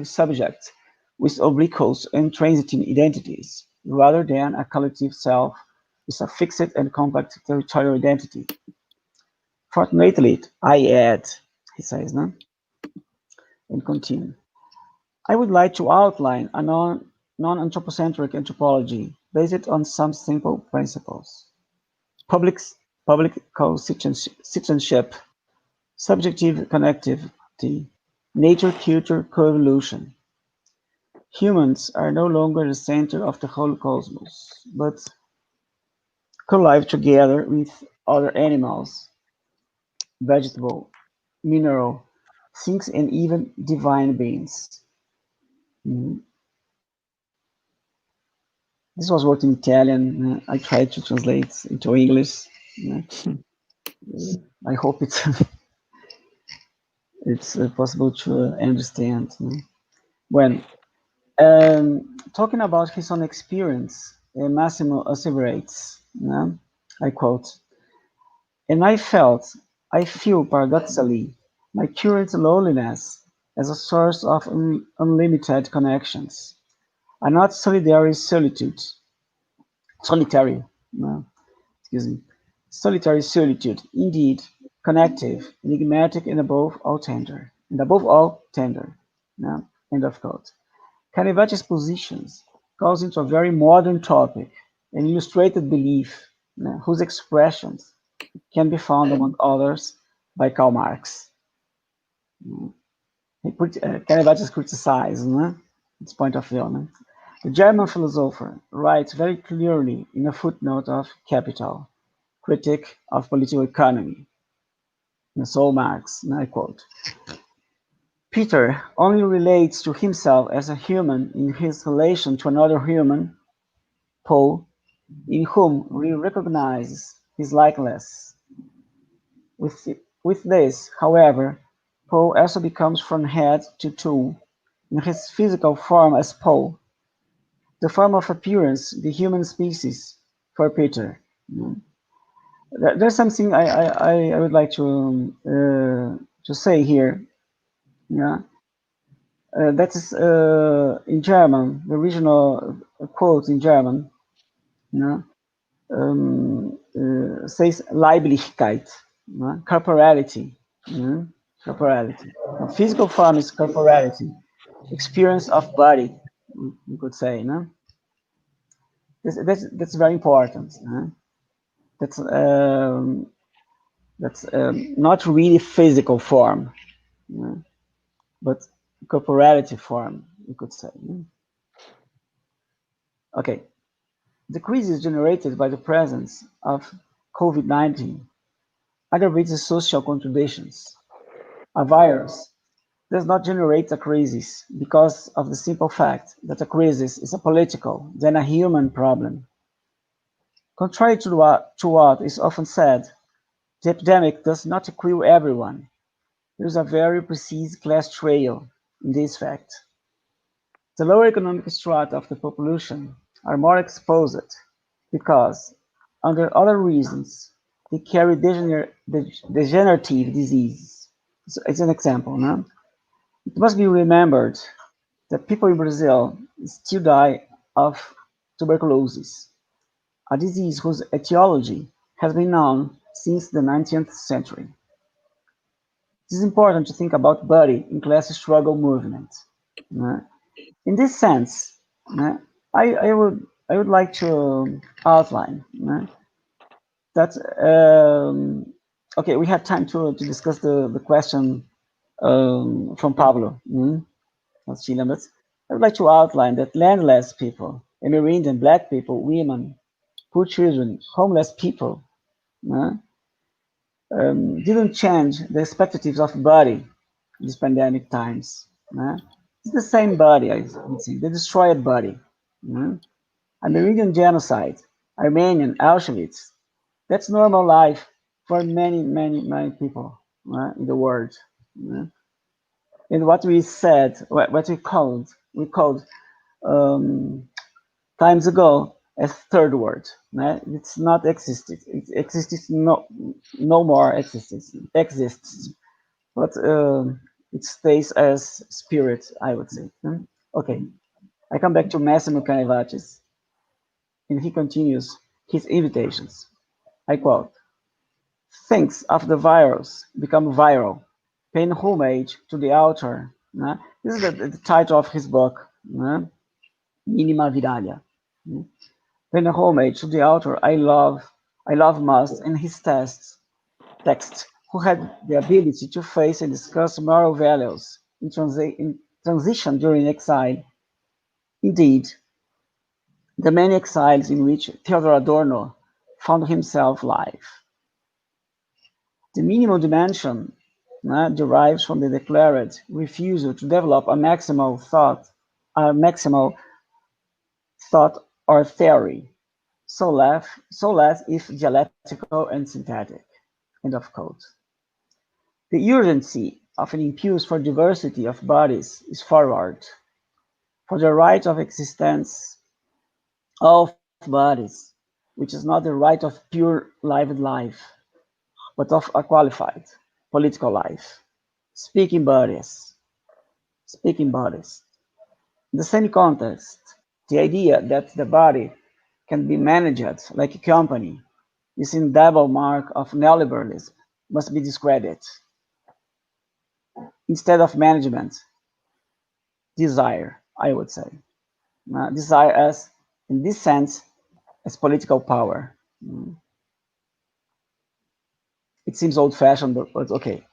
subject with obliquos and transiting identities, rather than a collective self with a fixed and complex territorial identity. Fortunately, I add," he says, no? And continue. "I would like to outline a non-anthropocentric anthropology based on some simple principles. Public citizenship, subjective connectivity, nature-culture co-evolution. Humans are no longer the center of the whole cosmos, but co-live together with other animals, vegetable, mineral, things, and even divine beings." This was wrote in Italian. I tried to translate into English. I hope it's possible to understand. When talking about his own experience, Massimo asseverates, I quote, "And I feel paradoxically my current loneliness as a source of unlimited connections, a not solitary, solitary solitude, indeed, connective, enigmatic, and above all tender. End of quote. Canevacci's positions calls into a very modern topic, an illustrated belief, whose expressions can be found, among others, by Karl Marx. Canevacci criticized its point of view. The German philosopher writes very clearly in a footnote of Capital, Critique of Political Economy, and so Marx, and I quote, "Peter only relates to himself as a human in his relation to another human, Paul, in whom we recognize his likeness. With this, however, Paul also becomes from head to toe in his physical form as Paul, the form of appearance, the human species, for Peter. There's something I would like to say here. Yeah, that is in German, the original quote in German. Yeah, says Leiblichkeit, corporality. Corporality. The physical form is corporality, experience of body, you could say. No? That's very important. That's not really physical form, but corporality form, you could say. Okay. The crisis generated by the presence of COVID-19 aggravates the social contradictions. A virus does not generate a crisis because of the simple fact that a crisis is a political than a human problem. Contrary to what is often said, the epidemic does not kill everyone. There is a very precise class trail in this fact. The lower economic strata of the population are more exposed because, under other reasons, they carry degenerative diseases. So it's an example. No? It must be remembered that people in Brazil still die of tuberculosis, a disease whose etiology has been known since the 19th century. It is important to think about body in class struggle movement. In this sense, I would like to outline that. Okay, we have time to discuss the question from Pablo. But I would like to outline that landless people, Amerindian, black people, women, poor children, homeless people, didn't change the expectations of body in these pandemic times. It's the same body, I would say, the destroyed body. Amerindian genocide, Armenian, Auschwitz, that's normal life for many, many, many people in the world. And what we said, what we called times ago as third world. It's not existed. It exists no more exists, but it stays as spirit, I would say. Okay, I come back to Massimo Canevacci's, and he continues his invitations. I quote: "Things of the virus become viral, paying homage to the author." This is the title of his book, Minima Viralia. Paying homage to the author I love most in his text, who had the ability to face and discuss moral values in transition during exile. Indeed, the many exiles in which Theodor Adorno found himself live. The minimal dimension derives from the declared refusal to develop a maximal thought or theory, so less if dialectical and synthetic. End of quote. The urgency of an impulse for diversity of bodies is forward, for the right of existence of bodies, which is not the right of pure lived life, but of a qualified political life. Speaking bodies. In the same context, the idea that the body can be managed like a company, this indelible mark of neoliberalism, must be discredited. Instead of management, desire, I would say. Desire as, in this sense, as political power. It seems old-fashioned, but okay.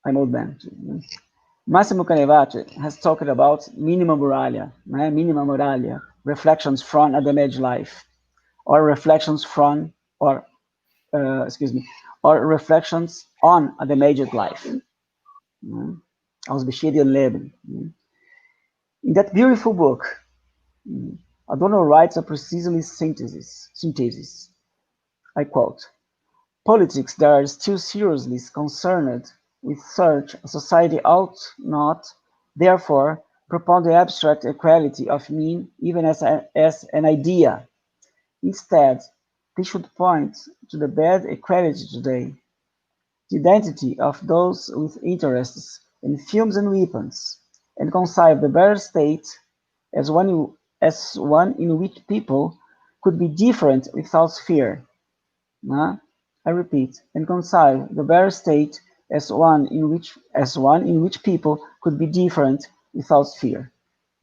I'm old man. Massimo Canevacci has talked about minima moralia, reflections from a damaged life, or reflections from, or reflections on a damaged life. Aus bestehenden Leben. In that beautiful book, Adorno writes a precisely synthesis. I quote: "Politics that are still seriously concerned with such a society ought not therefore, propound the abstract equality of mean even as an idea. Instead, they should point to the bad equality today, the identity of those with interests in films and weapons, and conceive the better state as one in which people could be different without fear. I repeat, and conceive the better state as one in which people could be different without fear.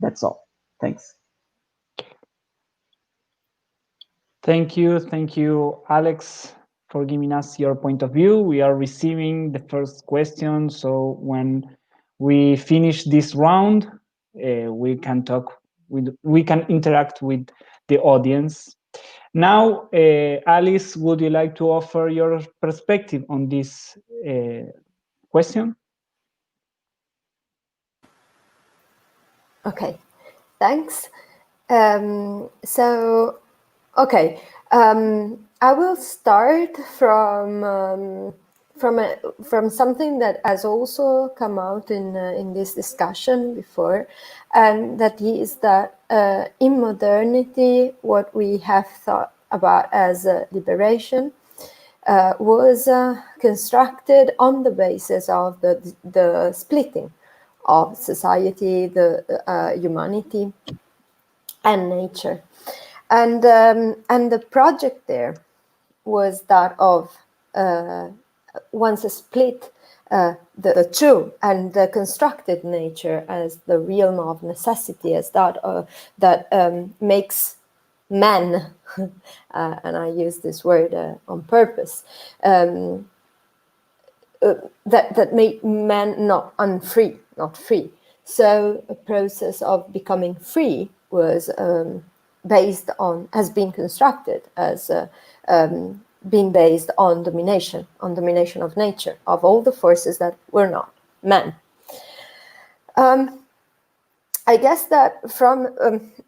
That's all. Thanks. Thank you, Alex, for giving us your point of view. We are receiving the first question, so when we finish this round, we can interact with the audience. Now, Alice, would you like to offer your perspective on this question? Okay, thanks. I will start from something that has also come out in this discussion before, and that is that in modernity, what we have thought about as liberation was constructed on the basis of the splitting of society, the humanity, and nature. And the project there was that of once split the true and the constructed nature as the realm of necessity, as that makes man, and I use this word on purpose, that made man not free. So a process of becoming free was has been constructed as being based on domination of nature, of all the forces that were not men. I guess that from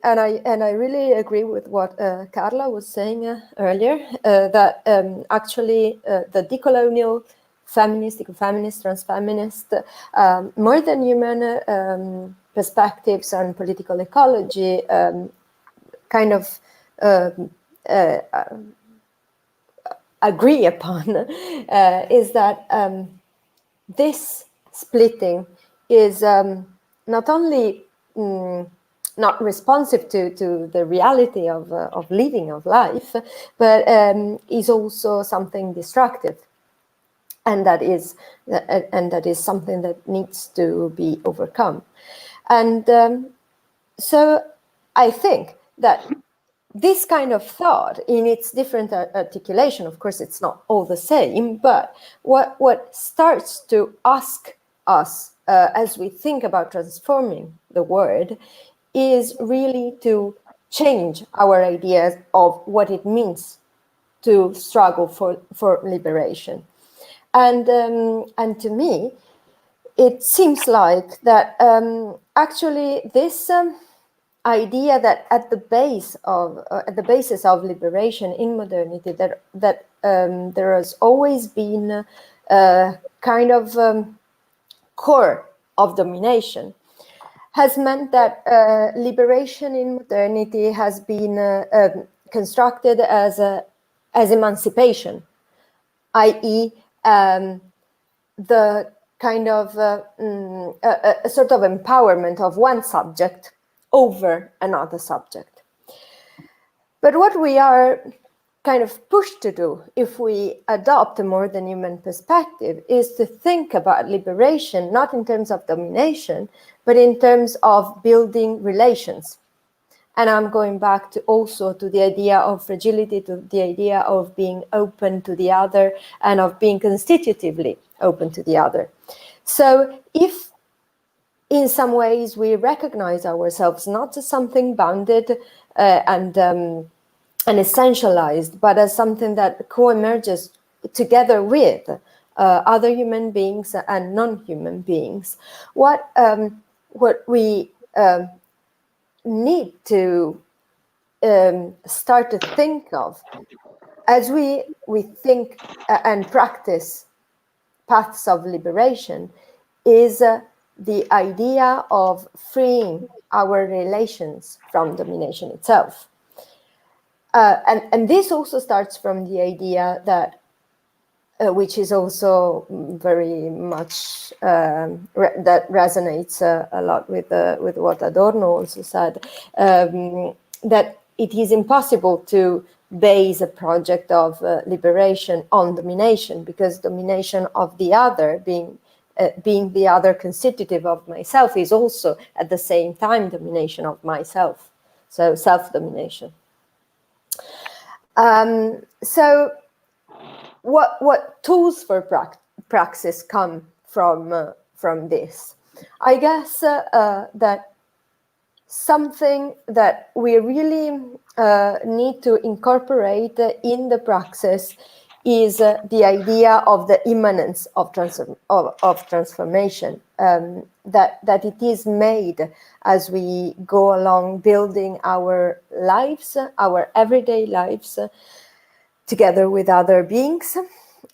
and I really agree with what Carla was saying earlier, that actually the decolonial feminist, transfeminist, more than human perspectives and political ecology kind of agree upon is that this splitting is not only not responsive to the reality of living, of life, but is also something destructive. And that is something that needs to be overcome. And so I think that this kind of thought, in its different articulation, of course, it's not all the same, but what starts to ask us as we think about transforming the world is really to change our ideas of what it means to struggle for liberation. And to me, it seems like that actually this idea that at the basis of liberation in modernity, that there has always been a kind of core of domination, has meant that liberation in modernity has been constructed as emancipation, i.e. The kind of a sort of empowerment of one subject over another subject. But what we are kind of pushed to do, if we adopt a more than human perspective, is to think about liberation not in terms of domination, but in terms of building relations. And I'm going back also to the idea of fragility, to the idea of being open to the other and of being constitutively open to the other. So if in some ways we recognize ourselves not as something bounded and essentialized, but as something that co-emerges together with other human beings and non-human beings, what we need to start to think of as we think and practice paths of liberation is the idea of freeing our relations from domination itself. And this also starts from the idea that, which is also very much, that resonates a lot with what Adorno also said, that it is impossible to base a project of liberation on domination, because domination of the other, being the other constitutive of myself, is also at the same time domination of myself, so self-domination. So what tools for praxis come from this? I guess that something that we really need to incorporate in the praxis is the idea of the immanence of transformation, that it is made as we go along building our lives, our everyday lives, together with other beings,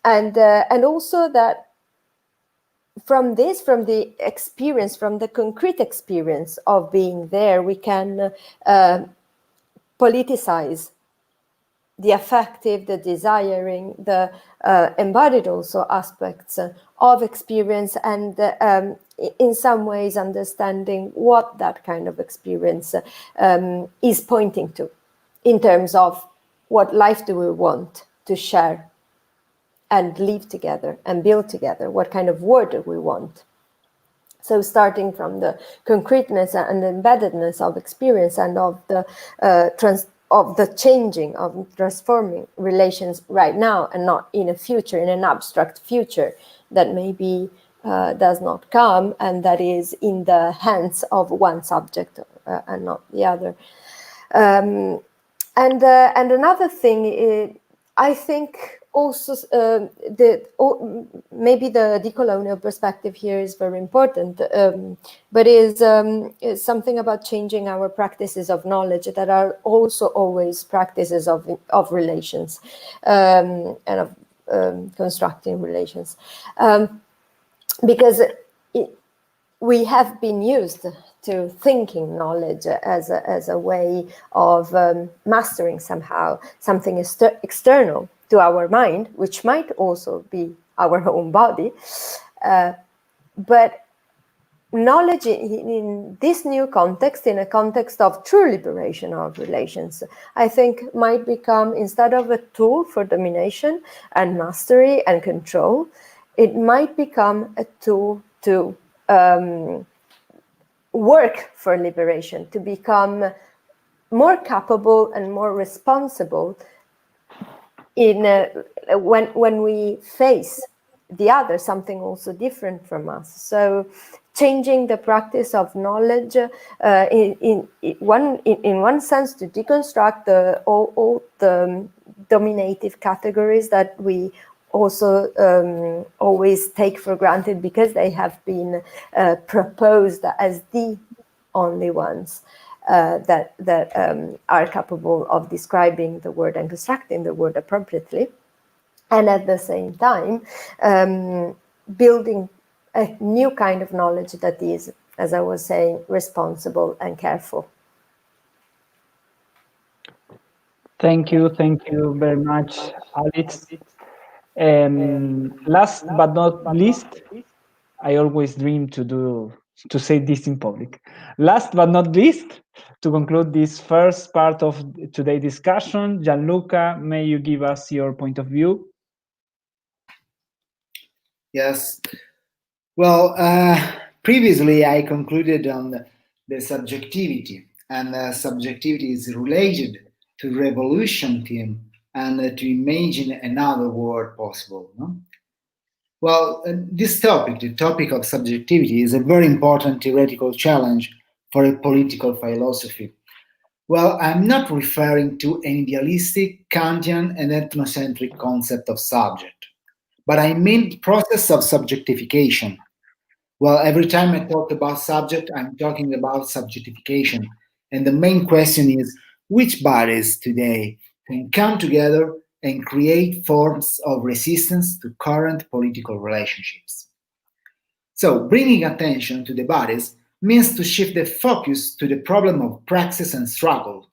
and also that from the experience, from the concrete experience of being there, we can politicize the affective, the desiring, the embodied also aspects of experience, and in some ways understanding what that kind of experience is pointing to in terms of what life do we want to share and live together and build together, what kind of world do we want. So starting from the concreteness and embeddedness of experience and of the changing, of transforming relations right now and not in a future, in an abstract future that maybe does not come and that is in the hands of one subject and not the other. And another thing, I think also maybe the decolonial perspective here is very important, but is something about changing our practices of knowledge that are also always practices of relations and of constructing relations, because we have been used to thinking knowledge as a way of mastering somehow something external to our mind, which might also be our own body. But knowledge in this new context, in a context of true liberation of relations, I think might become, instead of a tool for domination and mastery and control, it might become a tool to work for liberation, to become more capable and more responsible in when we face the other, something also different from us. So changing the practice of knowledge in one sense to deconstruct all the dominative categories that we also always take for granted because they have been proposed as the only ones that are capable of describing the word and constructing the word appropriately, and at the same time building a new kind of knowledge that is, as I was saying, responsible and careful. Thank you very much, Alex. Last but not least, I always dream to say this in public. Last but not least, to conclude this first part of today's discussion, Gianluca, may you give us your point of view? Yes. Well, previously I concluded on the subjectivity, and subjectivity is related to revolution theme and to imagine another world possible. No? Well, this topic, the topic of subjectivity, is a very important theoretical challenge for a political philosophy. Well, I'm not referring to an idealistic, Kantian, and ethnocentric concept of subject, but I mean the process of subjectification. Well, every time I talk about subject, I'm talking about subjectification. And the main question is, which bodies today can come together and create forms of resistance to current political relationships? So bringing attention to the bodies means to shift the focus to the problem of praxis and struggle.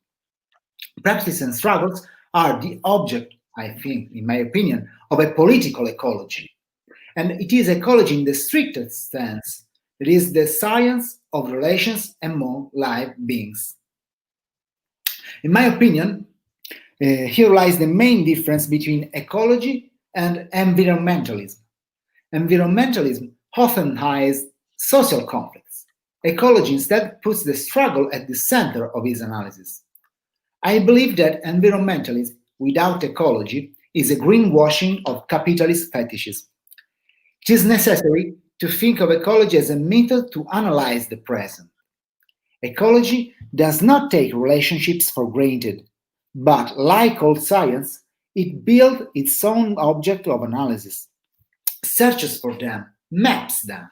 Praxis and struggles are the object, I think, in my opinion, of a political ecology. And it is ecology in the strictest sense. It is the science of relations among live beings. In my opinion, here lies the main difference between ecology and environmentalism. Environmentalism often hides social conflicts. Ecology instead puts the struggle at the center of its analysis. I believe that environmentalism without ecology is a greenwashing of capitalist fetishism. It is necessary to think of ecology as a method to analyze the present. Ecology does not take relationships for granted, but like all science, it builds its own object of analysis, searches for them, maps them.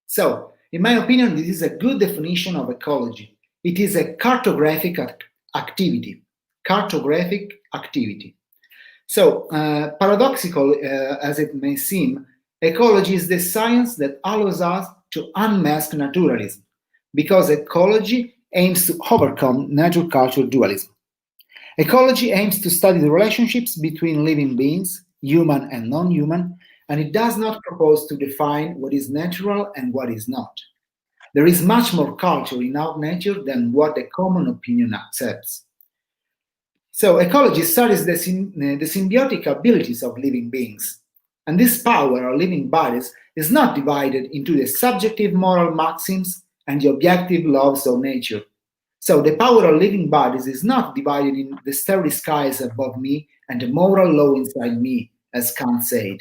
So, in my opinion, this is a good definition of ecology. It is a cartographic activity. Cartographic activity. So, paradoxical as it may seem, ecology is the science that allows us to unmask naturalism, because ecology aims to overcome nature-culture dualism. Ecology aims to study the relationships between living beings, human and non-human, and it does not propose to define what is natural and what is not. There is much more culture in our nature than what the common opinion accepts. So ecology studies the symbiotic abilities of living beings. And this power of living bodies is not divided into the subjective moral maxims and the objective laws of nature. So the power of living bodies is not divided in the starry skies above me and the moral law inside me, as Kant said.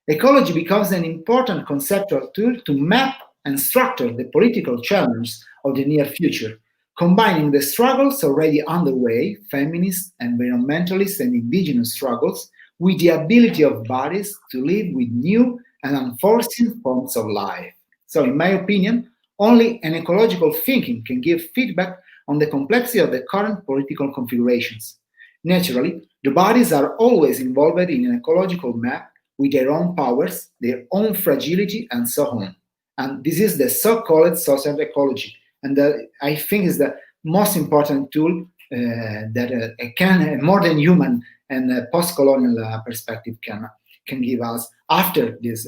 Ecology becomes an important conceptual tool to map and structure the political challenges of the near future, combining the struggles already underway, feminist, environmentalist, and indigenous struggles, with the ability of bodies to live with new and unforeseen forms of life. So, in my opinion, only an ecological thinking can give feedback on the complexity of the current political configurations. Naturally, the bodies are always involved in an ecological map with their own powers, their own fragility, and so on. And this is the so-called social ecology. And I think is the most important tool that a modern human and post-colonial perspective can give us after these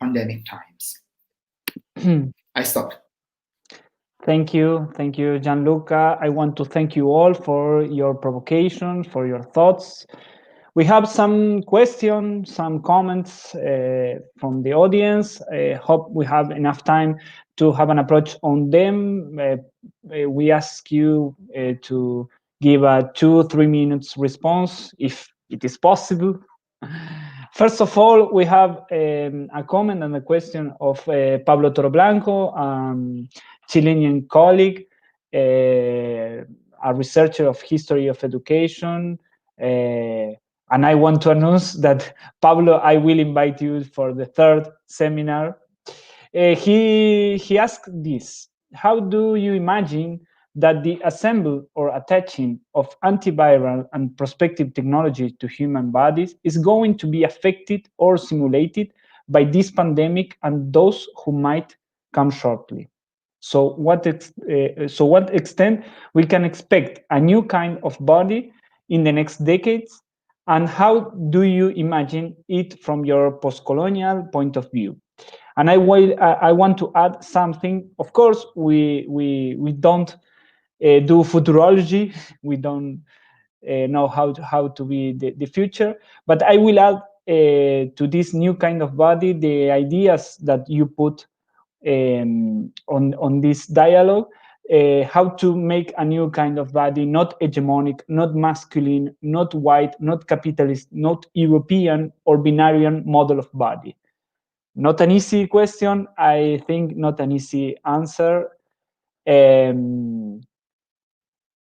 pandemic times. I stop. Thank you, Gianluca. I want to thank you all for your provocation, for your thoughts. We have some questions, some comments from the audience. I hope we have enough time to have an approach on them. We ask you to give a 2-3 minutes response if it is possible. First of all, we have a comment and a question of Pablo Toroblanco, Chilean colleague, a researcher of history of education. And I want to announce that, Pablo, I will invite you for the third seminar. He asked this: how do you imagine that the assembly or attaching of antiviral and prospective technology to human bodies is going to be affected or simulated by this pandemic and those who might come shortly? So what extent we can expect a new kind of body in the next decades? And how do you imagine it from your post-colonial point of view? And I want to add something. Of course, we don't do futurology. We don't know how to be the future. But I will add to this new kind of body the ideas that you put on this dialogue. How to make a new kind of body, not hegemonic, not masculine, not white, not capitalist, not European or binary model of body. Not an easy question, I think, not an easy answer.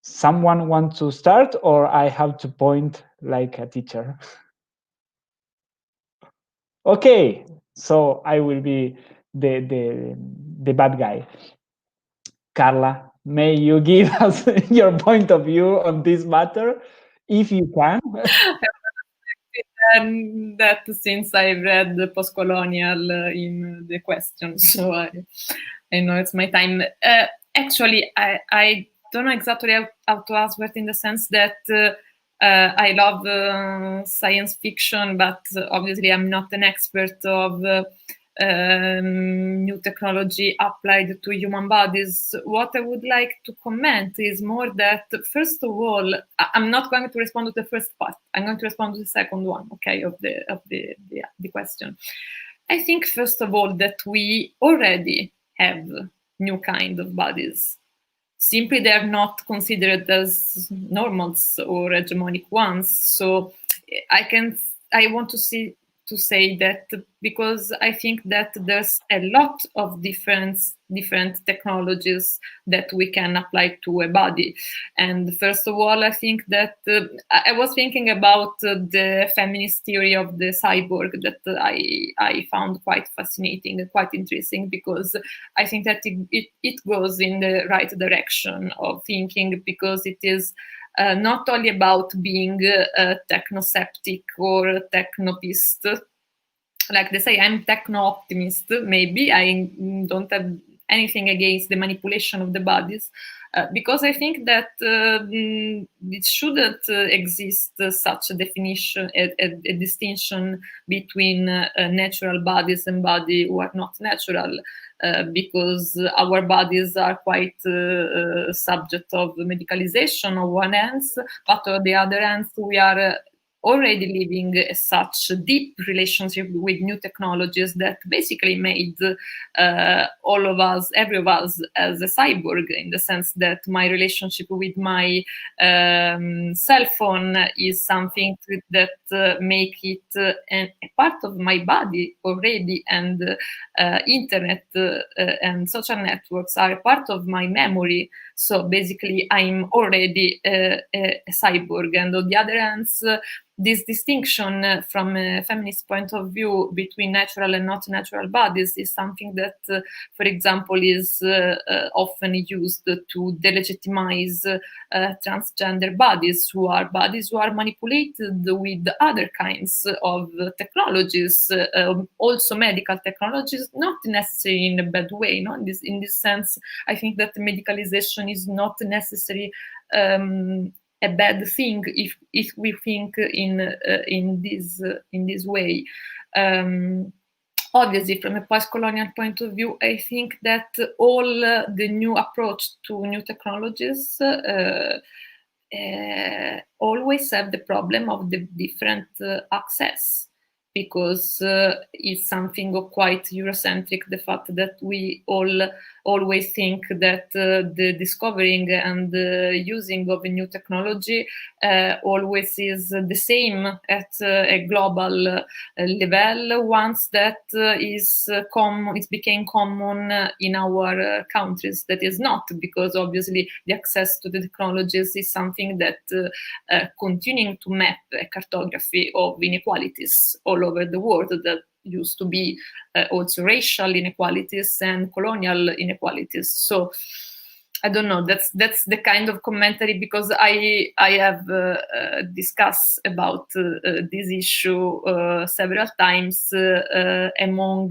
Someone want to start, or I have to point like a teacher? Okay, so I will be the bad guy. Carla, may you give us your point of view on this matter, if you can? that since I read the post-colonial in the question, so I know it's my time. Actually, I don't know exactly how to answer it, in the sense that I love science fiction, but obviously I'm not an expert of new technology applied to human bodies. What I would like to comment is more that, first of all, I'm not going to respond to the first part. I'm going to respond to the second one, okay, of the question. I think, first of all, that we already have new kind of bodies. Simply, they are not considered as normals or hegemonic ones. So I want to say that, because I think that there's a lot of different technologies that we can apply to a body. And first of all, I think that I was thinking about the feminist theory of the cyborg that I found quite fascinating and quite interesting, because I think that it goes in the right direction of thinking, because it is not only about being a technosceptic or a technopist. Like they say, I'm techno-optimist. Maybe I don't have anything against the manipulation of the bodies, because I think that it shouldn't exist such a definition, a distinction between natural bodies and bodies who are not natural. Because our bodies are quite subject of medicalization on one hand, but on the other hand, we are already living such a deep relationship with new technologies that basically made all of us, every of us, as a cyborg, in the sense that my relationship with my cell phone is something that make it a part of my body already, and internet and social networks are a part of my memory. So basically, I'm already a cyborg. And on the other hand, this distinction from a feminist point of view between natural and not natural bodies is something that, for example, is often used to delegitimize transgender bodies who are manipulated with other kinds of technologies, also medical technologies, not necessarily in a bad way. No? In this sense, I think that medicalization is not necessarily a bad thing if we think in this way. Obviously, from a post-colonial point of view, I think that all the new approach to new technologies always have the problem of the different access, because it's something of quite Eurocentric, the fact that we all always think that the discovering and the using of a new technology always is the same at a global level once that it became common in our countries. That is not, because obviously the access to the technologies is something that continuing to map a cartography of inequalities all over the world that used to be also racial inequalities and colonial inequalities. So I don't know, that's the kind of commentary, because I have discussed about this issue several times among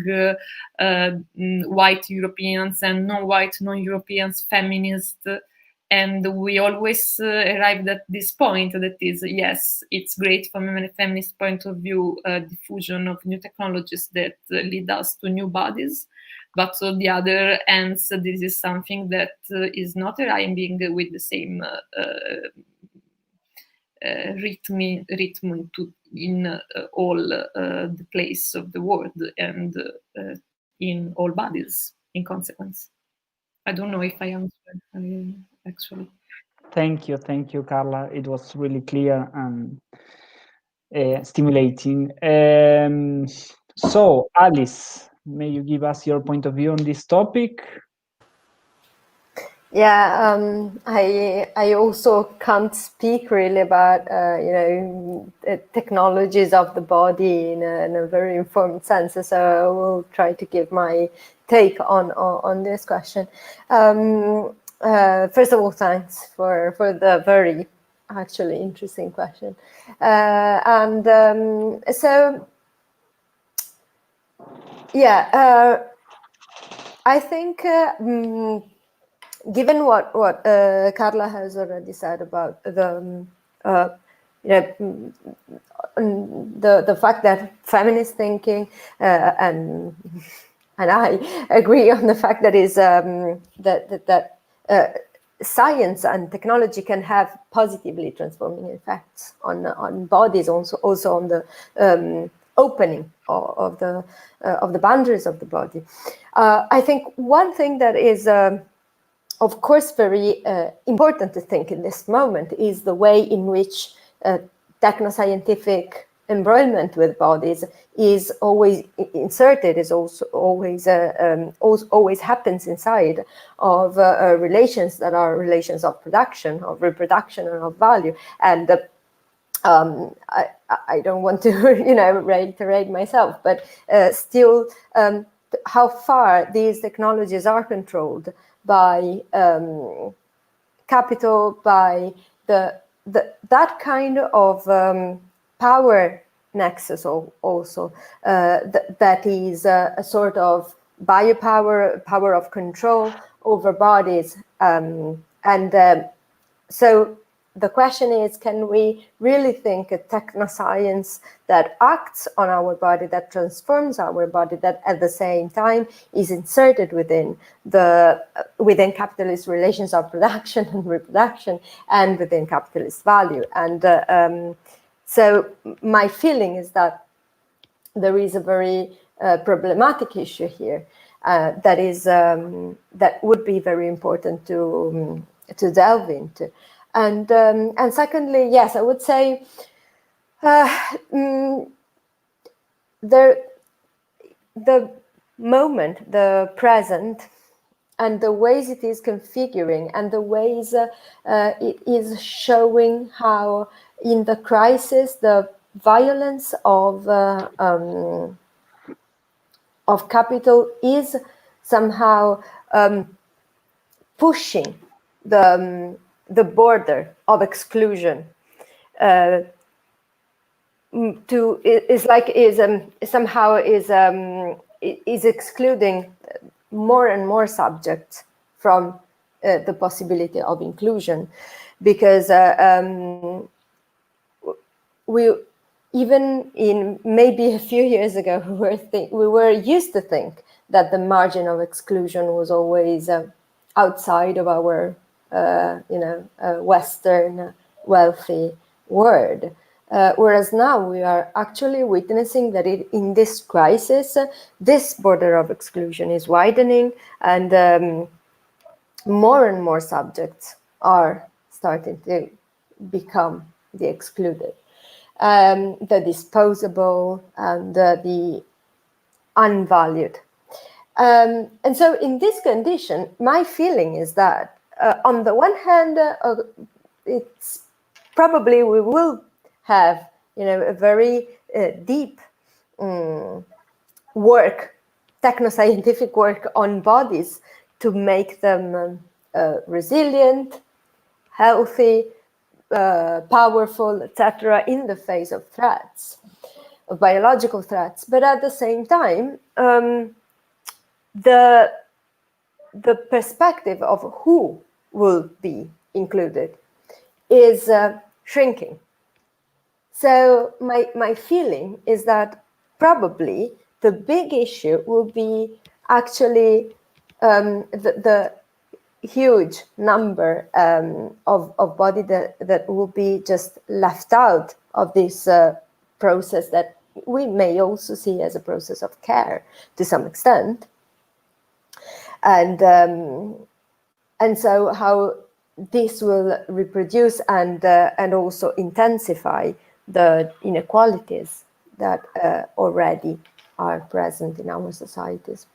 white Europeans and non-white, non-Europeans, feminists. And we always arrived at this point that is, yes, it's great from a feminist point of view, diffusion of new technologies that lead us to new bodies. But on the other hand, this is something that is not arriving with the same rhythm in all the place of the world and in all bodies, in consequence. I don't know if I answered. Actually. Thank you, Carla. It was really clear and stimulating. So, Alice, may you give us your point of view on this topic? Yeah, I also can't speak really about technologies of the body in a very informed sense. So I will try to give my take on this question. First of all, thanks for the very actually interesting question. So, yeah, I think given what Carla has already said about the the fact that feminist thinking and I agree on the fact that is that science and technology can have positively transforming effects on bodies, also on the opening of the boundaries of the body. I think one thing that is of course very important to think in this moment is the way in which technoscientific embroilment with bodies is always inserted, is also always happens inside of relations that are relations of production, of reproduction, and of value. And I don't want to reiterate myself, but still how far these technologies are controlled by capital, by that kind of power nexus also that is a sort of biopower, power of control over bodies, so the question is, can we really think a technoscience that acts on our body, that transforms our body, that at the same time is inserted within capitalist relations of production and reproduction, and within capitalist value? And so my feeling is that there is a very problematic issue here that would be very important to delve into. And secondly, yes, I would say the moment, the present, and the ways it is configuring, and the ways it is showing how in the crisis the violence of capital is somehow pushing the border of exclusion is excluding more and more subjects from the possibility of inclusion, because we, even in maybe a few years ago, we were used to think that the margin of exclusion was always outside of our Western wealthy world. Whereas now we are actually witnessing that in this crisis, this border of exclusion is widening, and more and more subjects are starting to become the excluded, the disposable, and the unvalued. And so in this condition, my feeling is that on the one hand, it's probably we will have a very deep work, technoscientific work on bodies to make them resilient, healthy, powerful, etc., in the face of threats, of biological threats. But at the same time, the perspective of who will be included is shrinking. So my feeling is that probably the big issue will be actually the huge number of body that will be just left out of this process that we may also see as a process of care to some extent. And so how this will reproduce and also intensify the inequalities that already are present in our societies.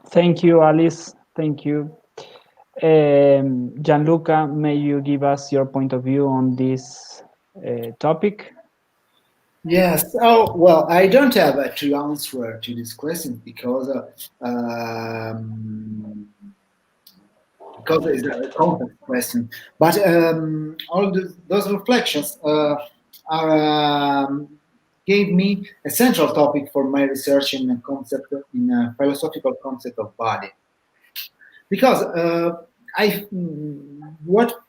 Thank you, Alice. Thank you. Gianluca, may you give us your point of view on this topic? Yes. Oh, well, I don't have a true answer to this question because because it's a complex question. But all those reflections gave me a central topic for my research in a concept, in a philosophical concept of body. Because what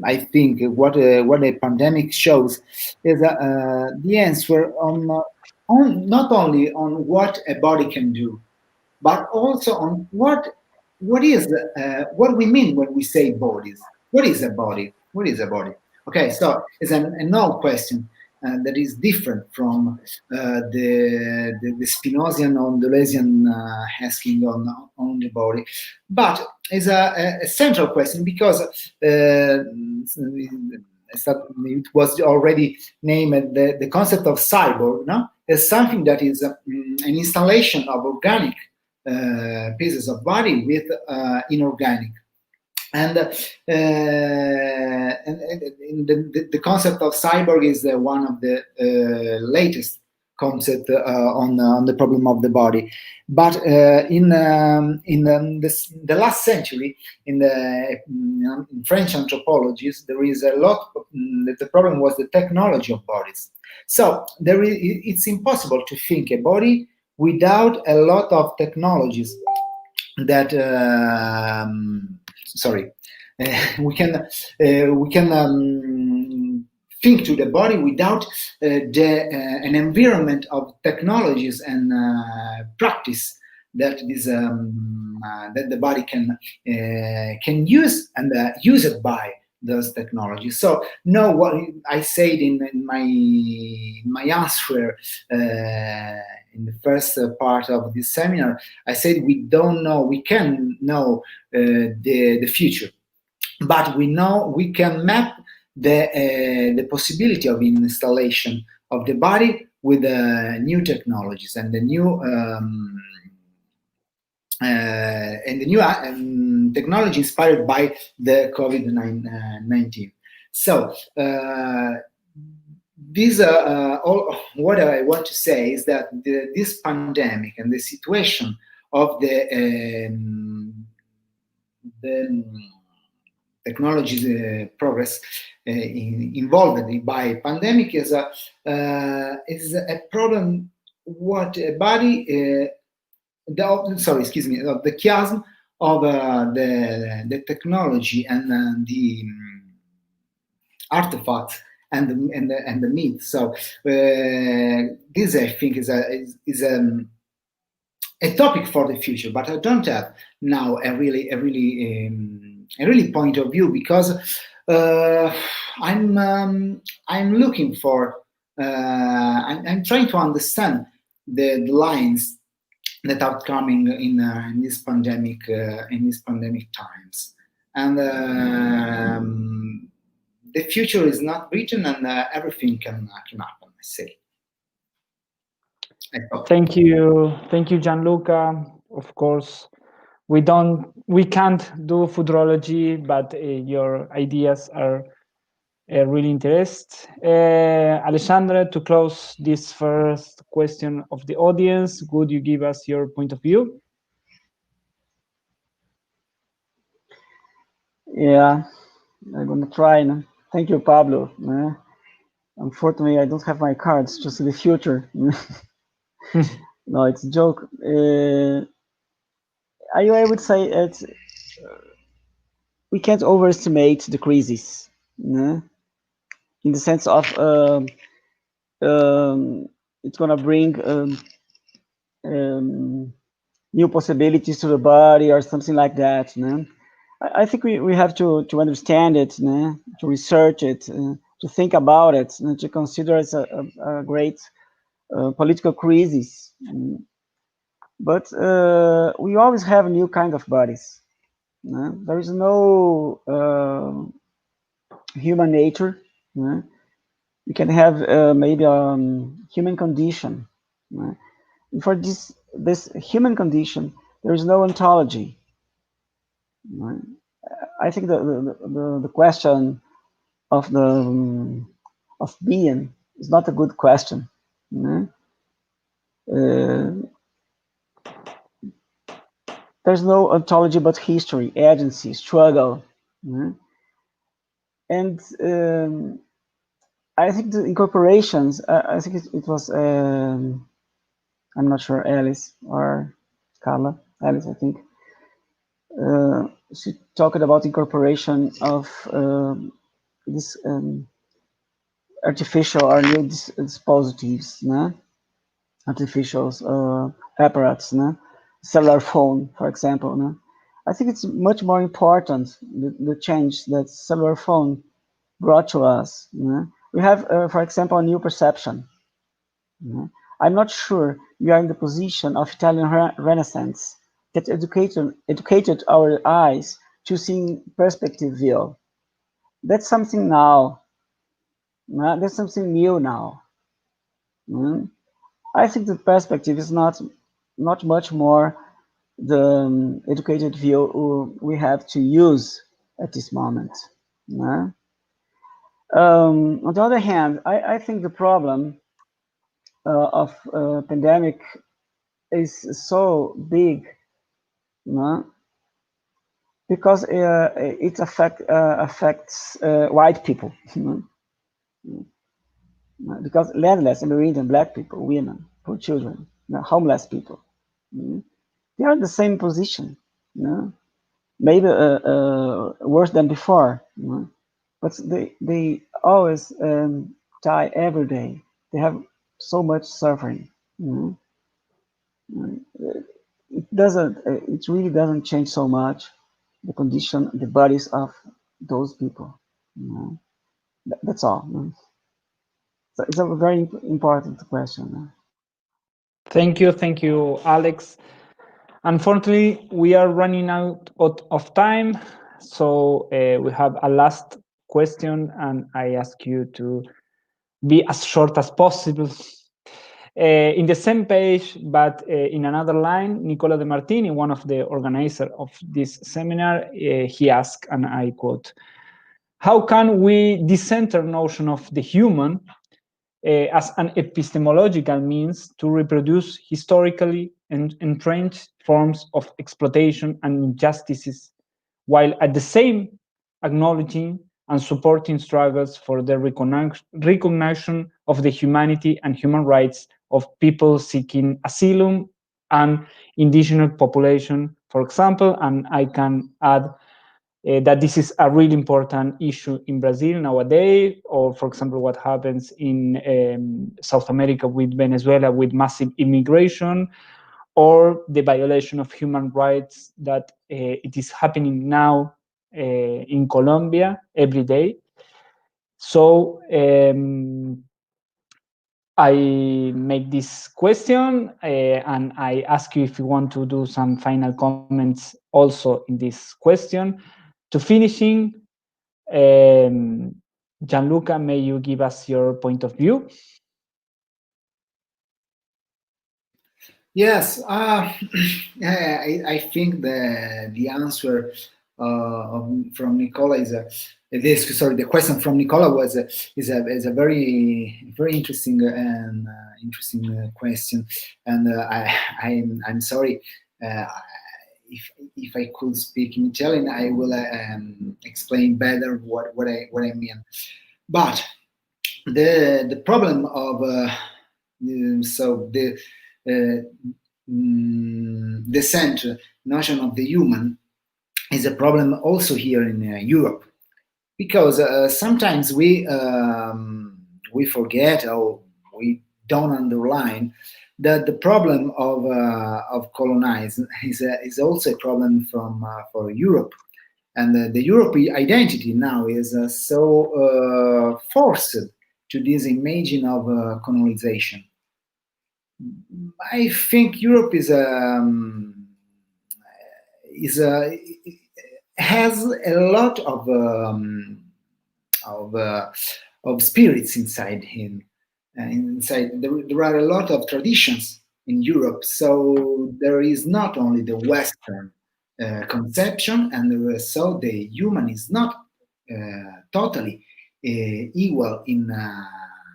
I think what a pandemic shows is the answer on not only on what a body can do, but also on what we mean when we say bodies. What is a body? What is a body? Okay, so it's an old question that is different from the Spinozian or Deleuzian asking on the body, but it's a central question because it was already named the concept of cyborg, no? Is something that is an installation of organic pieces of body with inorganic. And the concept of cyborg is one of the latest concept on the problem of the body. But in the last century, in French anthropologies, there is a lot. The problem was the technology of bodies. So it's impossible to think a body without a lot of technologies that we can think to the body without an environment of technologies and practice that is that the body can use and use it by those technologies. So no, what I said in my answer in the first part of this seminar, I said we don't know, we can know the future, but we know we can map the possibility of installation of the body with new technologies and the new technology inspired by the COVID-19. So these all what I want to say is that this pandemic and the situation of the technology progress involved by pandemic is a problem. What a body the chiasm of the technology and the artifacts and the myth. So this I think is a topic for the future, but I don't have now a really point of view because I'm looking for I'm trying to understand the lines that are coming in this pandemic times, and the future is not written, and everything can happen. I say. Thank you, Gianluca. Of course, we can't do futurology, but your ideas are really interesting. Alexandre, to close this first question of the audience, would you give us your point of view? Yeah, I'm gonna try. No? Thank you, Pablo. Unfortunately, I don't have my cards, just the future. No, it's a joke. I would say it's we can't overestimate the crisis, in the sense of it's gonna bring new possibilities to the body or something like that. I think we have to understand it, to research it, to think about it, to consider it a great political crisis. But we always have a new kind of bodies. There is no human nature. You can have maybe a human condition. And for this human condition, there is no ontology. I think the question of of being is not a good question. there's no ontology but history, agency, struggle. And I think the incorporations, I think it was, I'm not sure, Alice or Carla, Alice, I think. She talked about incorporation of this artificial or new dispositives, artificial apparatus, cellular phone, for example. I think it's much more important, the change that cellular phone brought to us. We have, for example, a new perception. I'm not sure we are in the position of Italian Renaissance that educated our eyes to seeing perspective view. That's something now. There's something new now. I think the perspective is not much more the educated view we have to use at this moment. On the other hand, I think the problem of pandemic is so big, because it affects white people. Because landless, immigrant, Black people, women, poor children, homeless people, they are in the same position, maybe worse than before, but they always die every day. They have so much suffering. It really doesn't change so much the condition, the bodies of those people. That's all. So it's a very important question. Thank you, Alex. Unfortunately, we are running out of time, so we have a last question, and I ask you to be as short as possible. In the same page, but in another line, Nicola De Martini, one of the organizers of this seminar, he asked, and I quote, "How can we decenter notion of the human as an epistemological means to reproduce historically entrenched forms of exploitation and injustices, while at the same acknowledging and supporting struggles for the recognition of the humanity and human rights of people seeking asylum and indigenous population, for example?" And I can add that this is a really important issue in Brazil nowadays, or for example, what happens in South America with Venezuela with massive immigration, or the violation of human rights that it is happening now in Colombia every day. So I make this question and I ask you if you want to do some final comments also in this question. To finishing, Gianluca, may you give us your point of view? Yes, I think the answer from Nicola is the question from Nicola is a very interesting and interesting question, and I'm sorry. If I could speak in Italian, I will explain better what I mean. But the problem of the central notion of the human is a problem also here in Europe, because sometimes we forget or we don't underline that the problem of colonizing is also a problem for Europe, and the European identity now is so forced to this imaging of colonization. I think Europe has a lot of spirits inside him. There are a lot of traditions in Europe, so there is not only the Western conception, and so the human is not totally equal in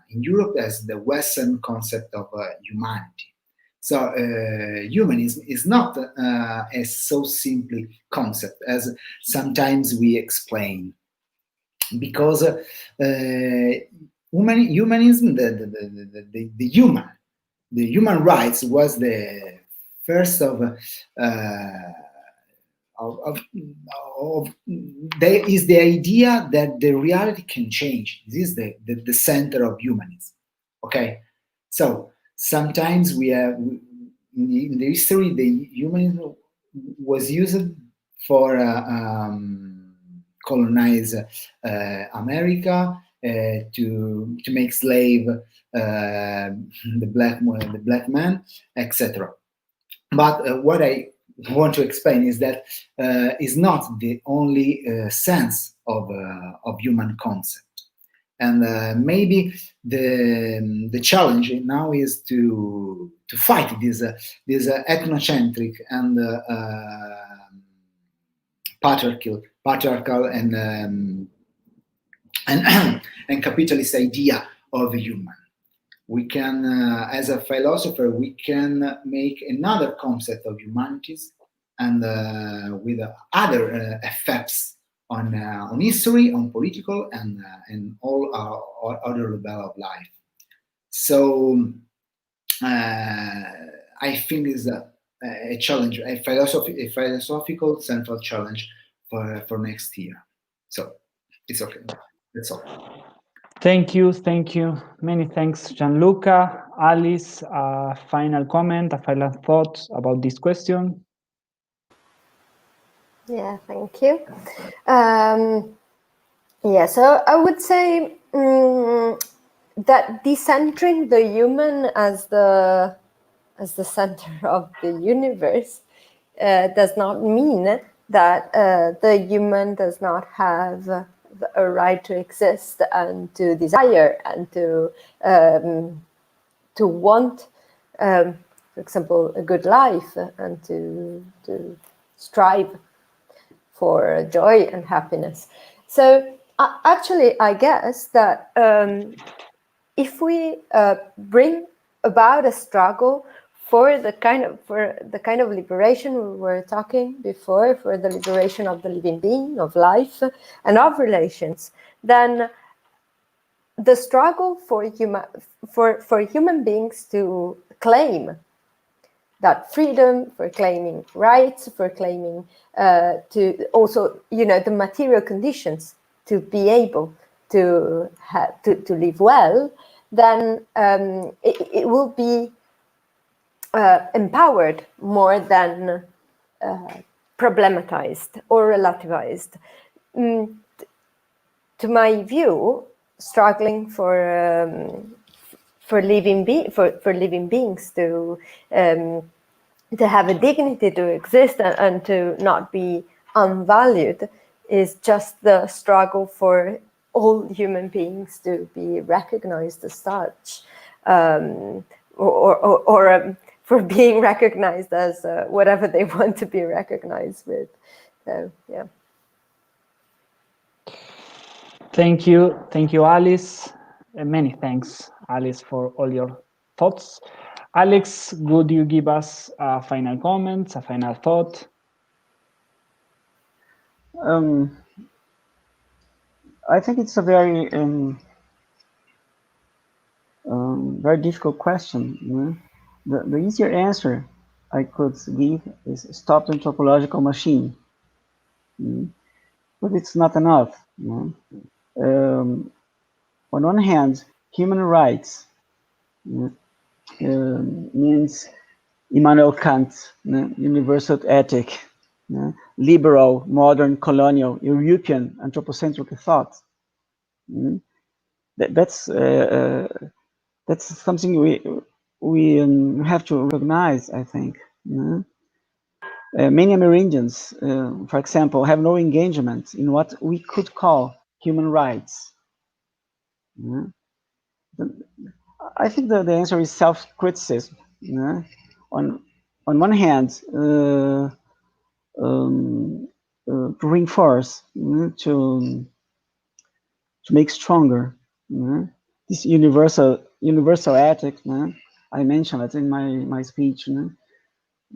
Europe as the Western concept of humanity. So humanism is not a so simply concept as sometimes we explain, because humanism, the human rights was the first of is the idea that the reality can change. This is the center of humanism. Okay, so sometimes we have in the history the humanism was used for colonize America, to make slave the black man, etc. But what I want to explain is that is not the only sense of human concept, and maybe the challenge now is to fight this ethnocentric and patriarchal and capitalist idea of a human. We can, as a philosopher, we can make another concept of humanities, and with other effects on history, on political, and all our other level of life. So I think is a challenge, a philosophical central challenge for next year. So it's okay. That's all. Thank you. Many thanks, Gianluca. Alice, a final comment, a final thought about this question? Yeah, thank you. Yeah, so I would say that decentering the human as the center of the universe does not mean that the human does not have a right to exist and to desire and to want, for example, a good life, and to strive for joy and happiness. So actually, I guess that if we bring about a struggle for the kind of liberation we were talking before, for the liberation of the living being, of life, and of relations, then the struggle for human beings to claim that freedom, for claiming rights, for claiming to also, the material conditions to be able to live well, then it will be empowered more than problematized or relativized. To my view, struggling for living beings to have a dignity to exist and to not be unvalued is just the struggle for all human beings to be recognized as such, or for being recognized as whatever they want to be recognized with. So, yeah. Thank you, Alice. Many thanks, Alice, for all your thoughts. Alex, would you give us a final comment, a final thought? I think it's a very very difficult question. The easier answer I could give is stop the anthropological machine, but it's not enough. On one hand, human rights means Immanuel Kant, universal ethic, liberal, modern, colonial, European, anthropocentric thought. That's something we have to recognize, I think. Many Amerindians, for example, have no engagement in what we could call human rights. I think the answer is self-criticism. On one hand, to reinforce, to make stronger this universal ethic. I mentioned it in my speech.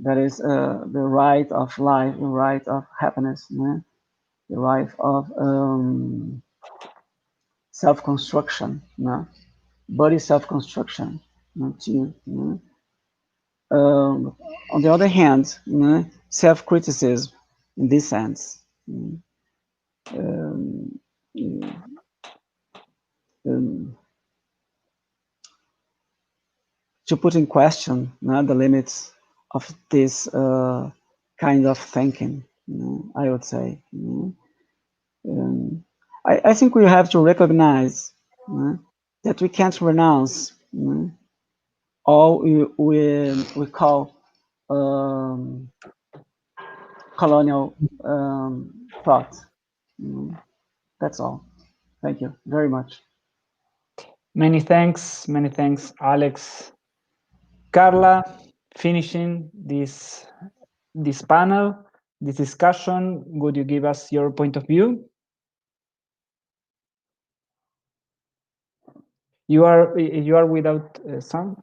That is the right of life, the right of happiness, the right of self-construction, body self-construction. On the other hand, self-criticism in this sense. To put in question the limits of this kind of thinking, I would say. I think we have to recognize that we can't renounce all we call colonial thought. That's all. Thank you very much. Many thanks, Alex. Carla, finishing this panel, this discussion, would you give us your point of view? You are without sound.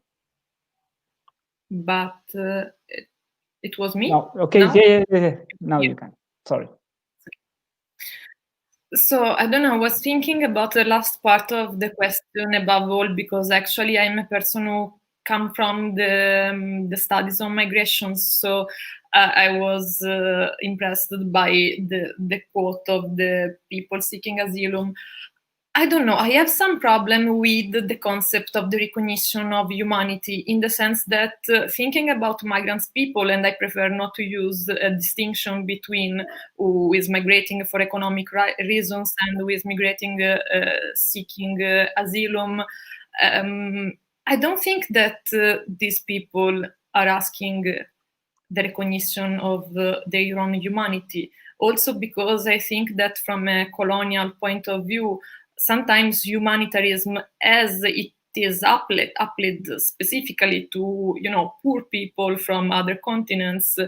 But it was me. No. Okay. No? Yeah. Now you can. Sorry. So I don't know, I was thinking about the last part of the question above all, because actually I'm a person who come from the studies on migration. So I was impressed by the quote of the people seeking asylum. I don't know, I have some problem with the concept of the recognition of humanity, in the sense that thinking about migrants people, and I prefer not to use a distinction between who is migrating for economic reasons and who is migrating seeking asylum. I don't think that these people are asking the recognition of their own humanity. Also because I think that from a colonial point of view, sometimes humanitarianism, as it is applied specifically to poor people from other continents,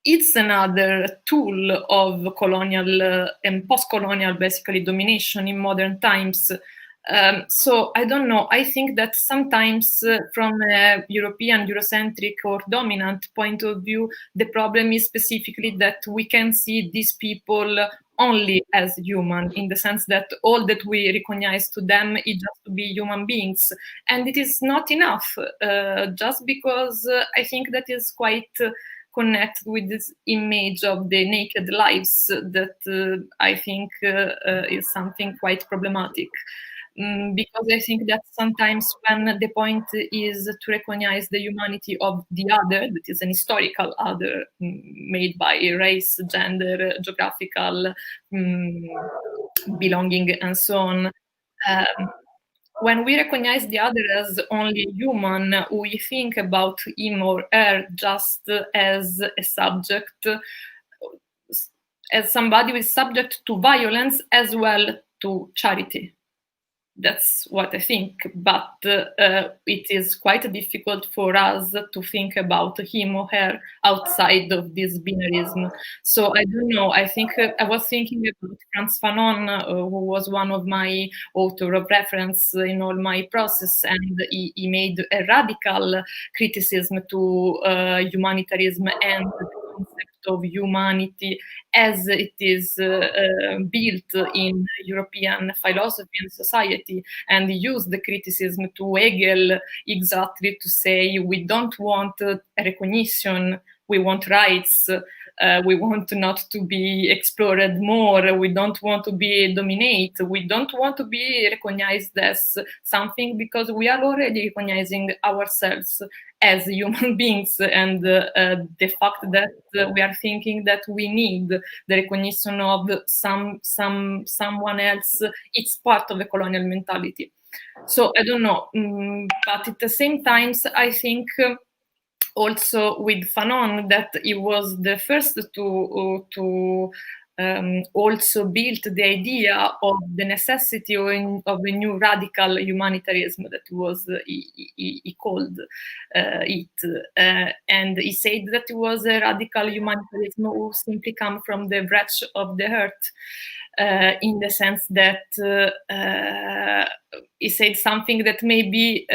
it's another tool of colonial and post-colonial basically domination in modern times. So I don't know, I think that sometimes from a European, Eurocentric or dominant point of view, the problem is specifically that we can see these people only as human, in the sense that all that we recognize to them is just to be human beings. And it is not enough, just because I think that is quite connected with this image of the naked lives that I think is something quite problematic. Because I think that sometimes when the point is to recognize the humanity of the other, that is an historical other made by race, gender, geographical belonging, and so on, when we recognize the other as only human, we think about him or her just as a subject, as somebody who is subject to violence as well to charity. That's what I think, but it is quite difficult for us to think about him or her outside of this binarism. So I don't know, I think I was thinking about Frantz Fanon, who was one of my author of reference in all my process, and he made a radical criticism to humanitarianism and the concept of humanity as it is built in European philosophy and society, and use the criticism to Hegel exactly to say we don't want recognition, we want rights, we want not to be explored more, we don't want to be dominated, we don't want to be recognized as something, because we are already recognizing ourselves as human beings, and the fact that we are thinking that we need the recognition of someone else, it's part of the colonial mentality. So I don't know, but at the same time, I think also with Fanon that he was the first to also build the idea of the necessity of a new radical humanitarianism, that was he called it, and he said that it was a radical humanitarianism who simply come from the breadth of the earth. in the sense that he said something that maybe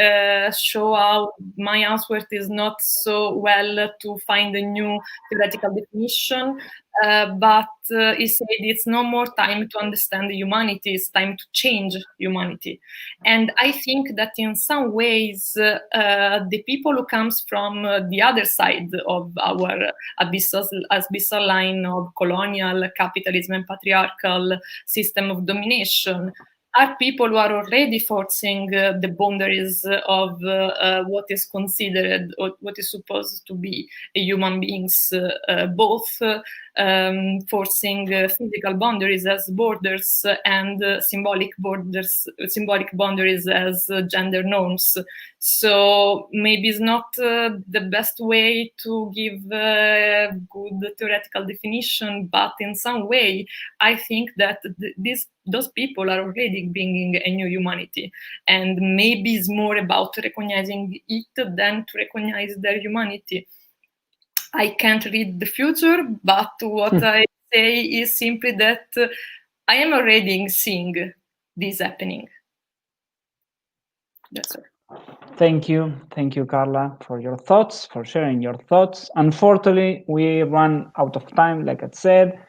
show how my answer is not so well to find a new theoretical definition, but he said it's no more time to understand humanity, it's time to change humanity. And I think that in some ways, the people who comes from the other side of our abyssal line of colonial capitalism and patriarchal system of domination are people who are already forcing the boundaries of what is considered or what is supposed to be a human beings, both forcing physical boundaries as borders and symbolic boundaries as gender norms. So maybe it's not the best way to give a good theoretical definition, but in some way, I think that those people are already bringing a new humanity, and maybe it's more about recognizing it than to recognize their humanity. I can't read the future, but what I say is simply that I am already seeing this happening. That's all. Thank you, Carla, for your thoughts, for sharing your thoughts. Unfortunately, we run out of time, like I said.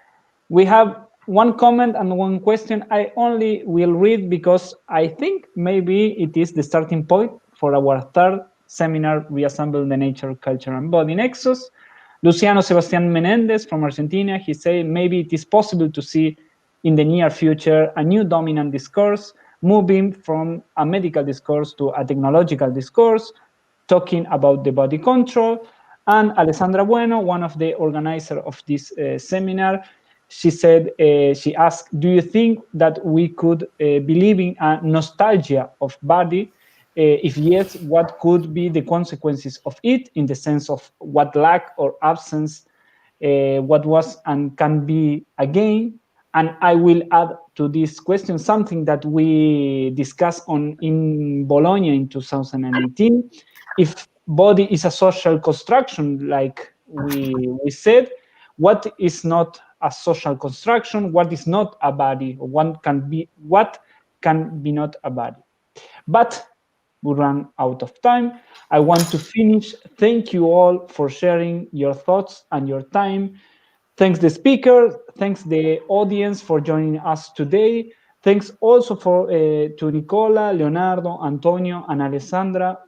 We have one comment and one question I only will read because I think maybe it is the starting point for our third seminar, Reassemble the Nature, Culture, and Body Nexus. Luciano Sebastián Menendez from Argentina, he said maybe it is possible to see in the near future a new dominant discourse, moving from a medical discourse to a technological discourse, talking about the body control. And Alexandra Bueno, one of the organizers of this seminar, she said, she asked, do you think that we could be living a nostalgia of body? If yes, what could be the consequences of it in the sense of what lack or absence, what was and can be again? And I will add to this question something that we discussed in Bologna in 2018. If body is a social construction, like we said, what is not a social construction, what is not a body, or what can be not a body. But we run out of time. I want to finish. Thank you all for sharing your thoughts and your time. Thanks the speaker, thanks the audience for joining us today. Thanks also to Nicola, Leonardo, Antonio, and Alessandra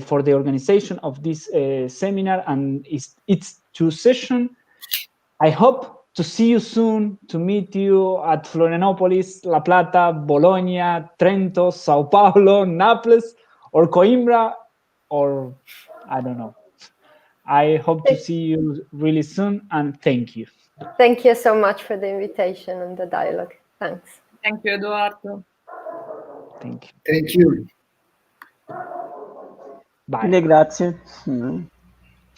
for the organization of this seminar and its two sessions. I hope to see you soon, to meet you at Florianopolis, La Plata, Bologna, Trento, Sao Paulo, Naples, or Coimbra, or I don't know. I hope to see you really soon, and thank you. Thank you so much for the invitation and the dialogue. Thanks. Thank you, Eduardo. Thank you. Thank you. Bye. Grazie.